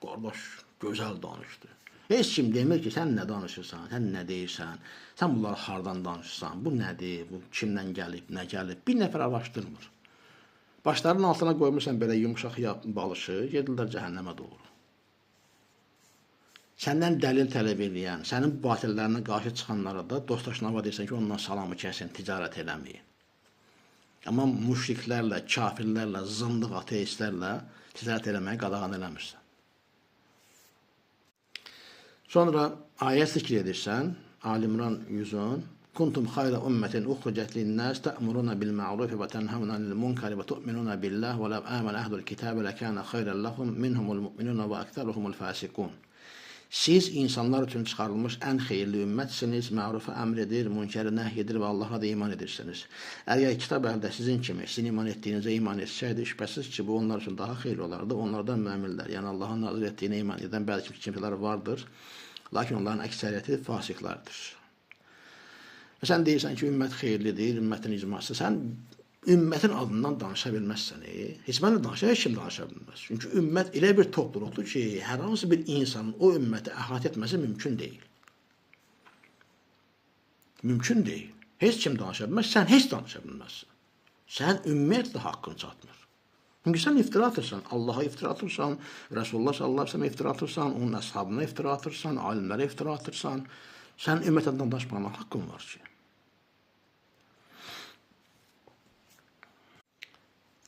qardaş, gözəl danışdı. Heç kim demir ki, sən nə danışırsan, sən nə deyirsən, sən bunları hardan danışırsan, bu nədir, bu kimdən gəlib, nə gəlib, bir nəfər araşdırmır. Başlarının altına qoymursan belə yumuşaq balışı, gedirlər cəhənnəmə doğru. Səndən dəlil tələb edən, sənin batillərinə qarşı çıxanlara da dostaşnava deyirsən ki, ondan salamı kəsin, ticarət eləməyin. Amma müşriklərlə, kafirlərlə, zındıq ateistlərlə ticarət eləməyi qadağan eləmirsən. Sonra ayət zikr edirsən, Ali-İmran 110, Kuntum xayra ümmətin uxricət linnəs tə'muruna bil-ma'rufi və tənhavuna lil-munkari və tu'minuna billah və ləv əmən əhdul kitabə ləkənə xayrən lahum minhumul mu'minuna və əktəruhumul fasiqun. Siz insanlar üçün çıxarılmış ən xeyirli ümmətsiniz, mərufa əmr edir, münkəri nəhy edir və Allaha da iman edirsiniz. Əgər kitab əldə sizin kimi, sizin iman etdiyinizə iman etsəydi, şübhəsiz ki, bu onlar üçün daha xeyirli olardı. Onlardan müəminlər, yəni Allahın nazir etdiyinə iman edən bəzi kimsələr vardır, lakin onların əksəriyyəti fasiqlardır. Və sən deyirsən ki, ümmət xeyirlidir, ümmətin icması, sən ümmətin adından danışa bilməzsən. Heç mənlə danışa, heç kim danışa bilməz. Çünki ümmət elə bir topluluqdur ki, hər hansı bir insanın o ümməti əhatə etməsi mümkün deyil. Mümkün deyil. Heç kim danışa bilməz, sən heç danışa bilməzsən. Sən ümumiyyətlə haqqın çatmır. Çünki sən iftira atırsan, Allaha iftira atırsan, Rasulullah sallallahu aleyhi ve sellem iftira atırsan, onun əshabına iftira atırsan, alimlərə iftira atırsan, sən ümmətlə danışmağına haqqın var ki.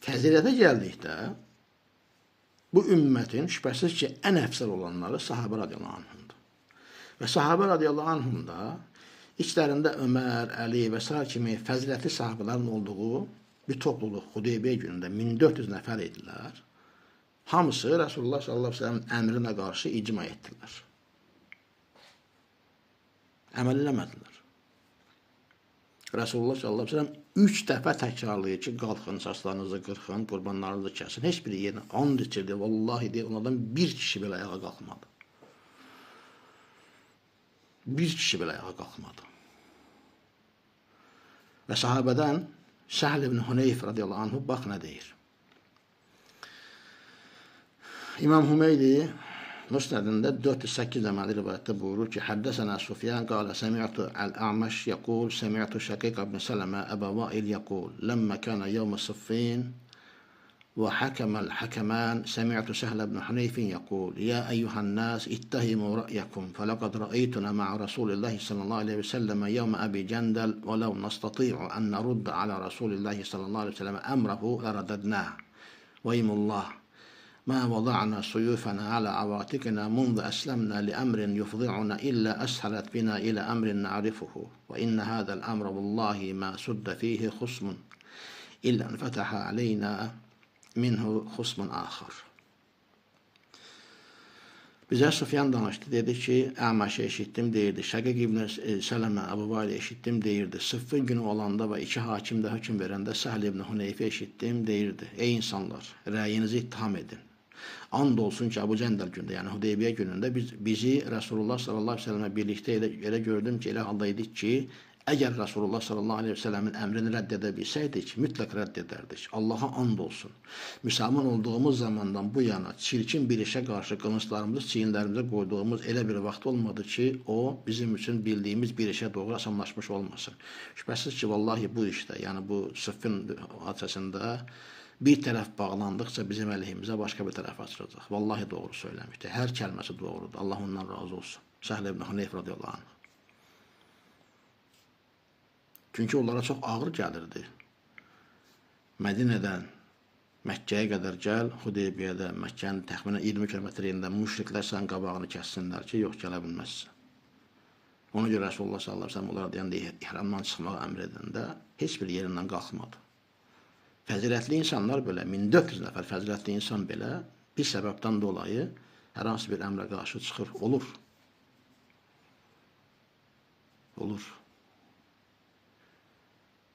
Fəzilətə gəldikdə, bu ümmətin şübhəsiz ki, ən əfsəl olanları sahabə radiyallahu anhumdur. Və sahabə radiyallahu anhumda içlərində Ömər, Əli və s. kimi fəzilətli sahabələrin olduğu bir topluluq Hudeybiyyə günündə 1400 nəfər idilər. Hamısı Rasulullah sallallahu aleyhi ve sellem əmrinə qarşı icma etdilər. Əməl eləmədilər. Rasulullah sallallahu aleyhi ve sellem 3 dəfə təkrarlayır ki, qalxın, saçlarınızı qırxın, qurbanlarınızı kəsin. Heç biri yerinə and içirdi, vallahi deyə onlardan bir kişi belə ayağa qalxmadı. Bir kişi belə ayağa qalxmadı. Və sahabədən Səhl ibn Huneyf radiyallahu anhu bax nə deyir. İmam Hümeydi Müsnədində 408 deməli rivayətdə buyurur ki, Həddəsənə Sufyan qalə səmi'tu əl-A'məş yəqul, səmi'tu Şəqiq ibn Sələmə Əbə Vail yəqul, ləmmə kənə yevmə Siffin və həkəməl həkəmən, səmi'tu Səhl ibn Huneyfin yəqul, yə əyyuhən nəs ittəhimu rə'yəkum, fələqad rə'eytuna ma'a Rasulillahi sallallahu aleyhi ve sellemə yevmə Əbi Cəndəl, və ləv nəstati'u ən nəruddə alə Rasulillahi sallallahu aleyhi ve sellemə əmrəhu lərədədnəh, və imullah. ما وضعنا سيوفنا على عواتقنا منذ أسلمنا لأمر يفضعنا إلا أسهلت بنا إلى أمر نعرفه وإن هذا الأمر والله ما سد فيه خصم إلا انفتح علينا منه خصم آخر. Bizə Sufyan danışdı, dedi ki, Əməşi eşitdim, deyirdi, Şəqiq ibn Sələmə Əbu Vaili eşitdim, deyirdi, Sıffın günü olanda və 2 hakim də hökm verəndə Səhl ibn Huneyfi eşitdim, deyirdi, ey insanlar, rəyinizi ittiham edin. And olsun ki, Əbu Cəndəl gündə, yəni Hudeybiyyə günündə bizi Rasulullah sallallahu aleyhi ve sellemə birlikdə elə gördüm ki, elə halda idik ki, əgər Rasulullah sallallahu aleyhi ve sellemin əmrini rədd edə bilsəydik, mütləq rədd edərdik. Allaha and olsun. Müsəlman olduğumuz zamandan bu yana çirkin bir işə qarşı qılınclarımızı çiyinlərimizə qoyduğumuz elə bir vaxt olmadı ki, o bizim üçün bildiyimiz bir işə doğru asanlaşmış olmasın. Şübhəsiz ki, vallahi bu işdə, yəni bu Sıffin hadisəsində bir tərəf bağlandıqca bizim əleyhimizə başqa bir tərəf açılacaq. Vallahi doğru söyləmişdir. Hər kəlməsi doğrudur. Allah ondan razı olsun. Səhl ibn Huneyf radiyallahu anh. Çünki onlara çox ağır gəlirdi. Mədinədən Məkkəyə qədər gəl, Hudeybiyədə, Məkkənin təxminən 20 kilometr yerində müşriklər sənin qabağını kəssinlər ki, yox, gələ bilməzsən. Ona görə Rasulullah sallallahu əleyhi və səlləm onlara deyəndə ihramdan çıxmağı əmr edəndə heç bir yerindən qalxmadı. Fəzilətli insanlar belə, 1400 nəfər fəzilətli insan belə bir səbəbdən dolayı hər hansı bir əmrə qarşı çıxır, olur. Olur.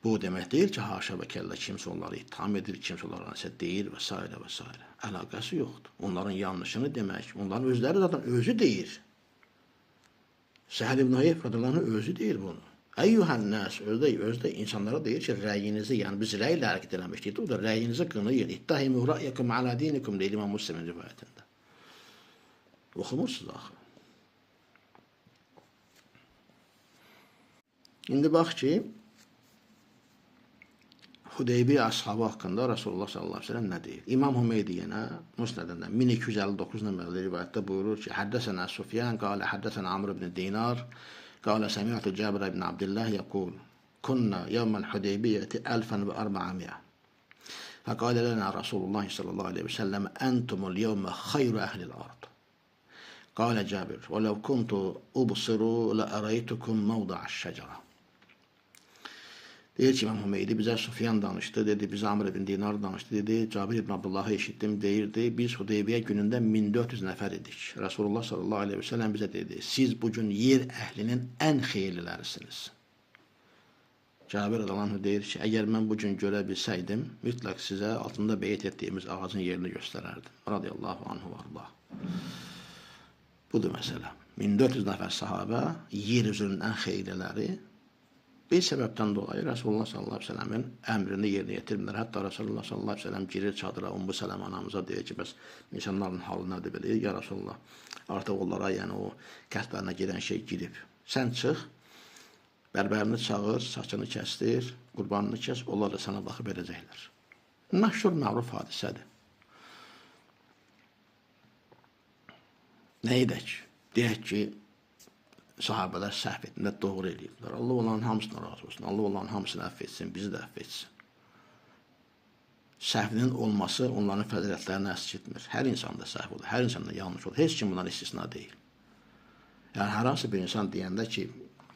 Bu demək deyil ki, haşa və kəllə kimsə onları ittiham edir, kimsə onlara nəsə deyir və s. və s. Əlaqəsi yoxdur. Onların yanlışını demək, onların özləri zaten özü deyir. Səhl ibn Hüyeyf radiyallahu anh özü deyir bunu. Əyyuhənnəs, özdə insanlara deyir ki, rəyinizi, yəni biz rəylə hərəkət eləmişdik, o da rəyinizi qınayın. İttəhimü rəyyəkum alə dinikum deyil İmam Müslimin rivayətində. Oxumursunuz axı. İndi bax ki, Hudeybiyə ashabı haqqında Rasulullah sallallahu aleyhi ve sellem nə deyir? İmam Hümeydi yenə Musnədində 1259 nömrəli rivayətdə buyurur ki, Həddəsənə Sufyan, qalə Həddəsənə Amr ibn Dinar, qalə Səmiyyətü Cəbir ibn Abdillah yəqul, Kunna yevmən Hudeybiyyəti 1400. Fəqalə lənə Rasulullah sallallahu aleyhi ve sellem, Entumul yevmə xayru əhlil ard. Qalə Cəbir, və ləv kuntu ubsiru lə ərəytukum mavda'aş şəcərə. Deyir ki, İmam Hümeydi bizə Sufyan danışdı, dedi, bizə Amr ibn Dinar danışdı, dedi, Cabir ibn Abdullahı eşitdim, deyirdi, biz Hudeybiyyə günündə 1400 nəfər idik. Rasulullah sallallahu aleyhi ve sellem bizə dedi, siz bugün yer əhlinin ən xeyirlilərisiniz. Cabir radiyallahu anh deyir ki, əgər mən bugün görə bilsəydim, mütləq sizə altında beyt etdiyimiz ağacın yerini göstərərdim. Radiyallahu anhu və Allah. Budur məsələ. 1400 nəfər sahabə, yer üzrünün ən xeyirliləri, bir səbəbdən dolayı Rasulullah sallallahu aleyhi ve sellemin əmrini yerinə yetirmirlər. Hətta Rasulullah sallallahu aleyhi ve sellem girir çadıra, Ummu Sələm anamıza deyir ki, bəs insanların halı nədir belə? Ya Rasulullah, artıq onlara, yəni o qəlblərinə gedən şey girib. Sən çıx, bərbərini çağır, saçını kəsdir, qurbanını kəs, onlar da sana baxıb edəcəklər. Məşhur məğruf hadisədir. Nə edək? Deyək ki, sahabələr səhv etdilər, doğru eləyiblər. Allah onların hamısına razı olsun. Allah onların hamısını əff etsin, bizi də əff etsin. Səhvinin olması onların fəzilətlərini əskiltmir. Hər insanda səhv olur, hər insanda yanlış olur. Heç kim bundan istisna deyil. Yəni, hər hansı bir insan deyəndə ki,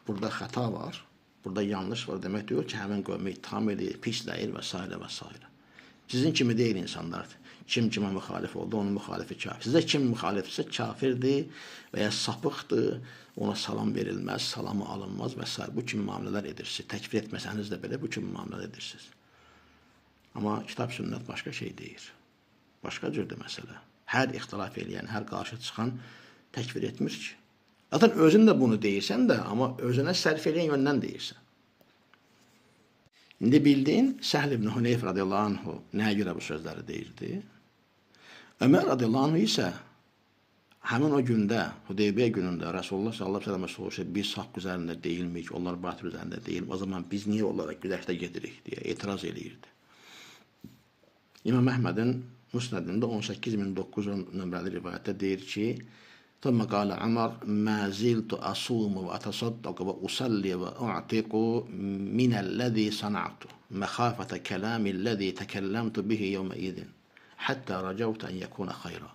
burada xəta var, burada yanlış var, demək deyil ki, həmin qövmü ittiham edir, pisləyir və s. və s. Sizin kimi deyil insanlardır. Kim kimə müxalif oldu, onun müxalifi kafir. Sizə kim müxalifsə kafirdir və ya sapıqdır, ona salam verilməz, salamı alınmaz və s. Bu kimi müamilələr edirsiniz. Təkfir etməsəniz də belə bu kimi müamilələr edirsiniz. Amma kitab sünnət başqa şey deyir. Başqa cürdür məsələ. Hər ixtilaf eləyən, hər qarşı çıxan təkfir etmir ki. Zaten özün də bunu deyirsən də, amma özünə sərf eləyən yöndən deyirsən. İndi bildiyin, Səhl ibn Hüneyf radiyallahu anhu nəyə görə bu sözləri deyirdi? Ömər radiyallahu anhu isə həmin o gündə, Hudeybiyyə günündə Rasulullah sallallahu aleyhi ve sellemə soruşur, biz haqq üzərində deyilmik, onlar batıl üzərində deyil, o zaman biz niyə onlara güləşdə gedirik deyə etiraz eləyirdi. İmam Əhmədin Musnədində 18009 nömrəli rivayətdə deyir ki, ثم قال عمر ما زلت أصوم وأتصدق وأصلي وأعتق من الذي صنعته مخافة كلام الذي تكلمت به يومئذ حتى رجوت أن يكون خيرا.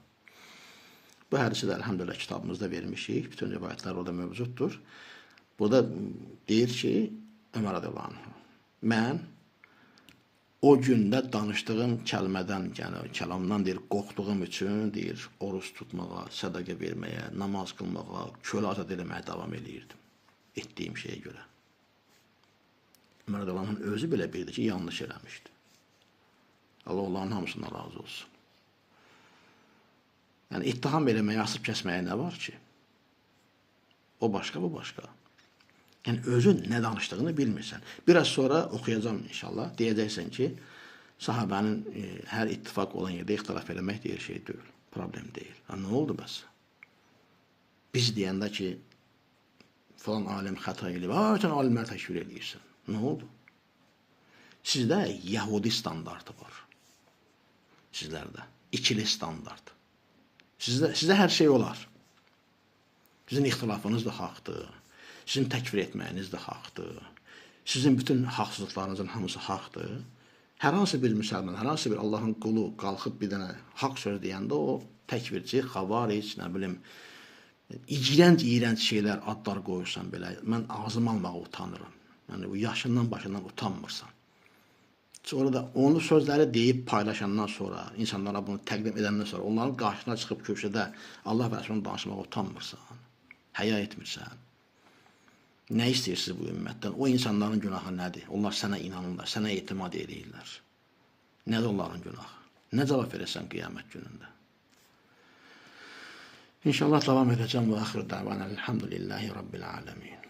Bu hədisi də elhamdülillah kitabımızda vermişik. Bütün rivayətlər orada mövcuddur. Burada deyir ki, Ömər radiyallahu anh, mən o gündə danışdığım kəlmədən, yəni kəlamdan deyir, qorxduğum üçün deyir, oruç tutmağa, sədaqə verməyə, namaz qılmağa, kölə azad eləməyə davam eləyirdim. Etdiyim şeyə görə. Ömər radiyallahu anh özü belə bildi ki, yanlış eləmişdi. Allah onların hamısından razı olsun. Yəni, ittiham eləməyə, asıb kəsməyə nə var ki? O başqa, bu başqa. Yəni, özün nə danışdığını bilmirsən. Biraz sonra oxuyacağım inşallah. Deyəcəksən ki, sahabənin hər ittifak olan yerdə ixtilaf eləmək deyir şey deyil. Problem deyil. Nə oldu bəs? Biz deyəndə ki, falan alim xəta eləyib, sən alimləri təkfir eləyirsən. Nə oldu? Sizdə Yahudi standartı var. Sizlərdə. İkili standart. Sizdə hər şey olar. Sizin ixtilafınız da haqdır. Sizin təkfir etməyiniz də haqdır. Sizin bütün haqsızlıqlarınızın hamısı haqdır. Hər hansı bir müsəlman, hər hansı bir Allahın qulu qalxıb bir dənə haqq söz deyəndə o təkvirçi, xavaric, nə bilim, iğrənc şeylər, adlar qoyursan belə, mən ağzımı almağa utanıram. Yəni, yaşından başından utanmırsan. Sonra da onu sözləri deyib paylaşandan sonra, insanlara bunu təqdim edəndən sonra, onların qarşısına çıxıb kürsüdə Allah və Rəsulunu danışmağa utanmırsan, həya etmirsən. Nə istəyirsiniz bu ümmətdən? O insanların günahı nədir? Onlar sənə inanırlar, sənə etimad edirlər. Nədir onların günahı? Nə cavab verəsən qiyamət günündə? İnşallah davam edəcəm və axır davana elhamdülillahi rabbil alemin.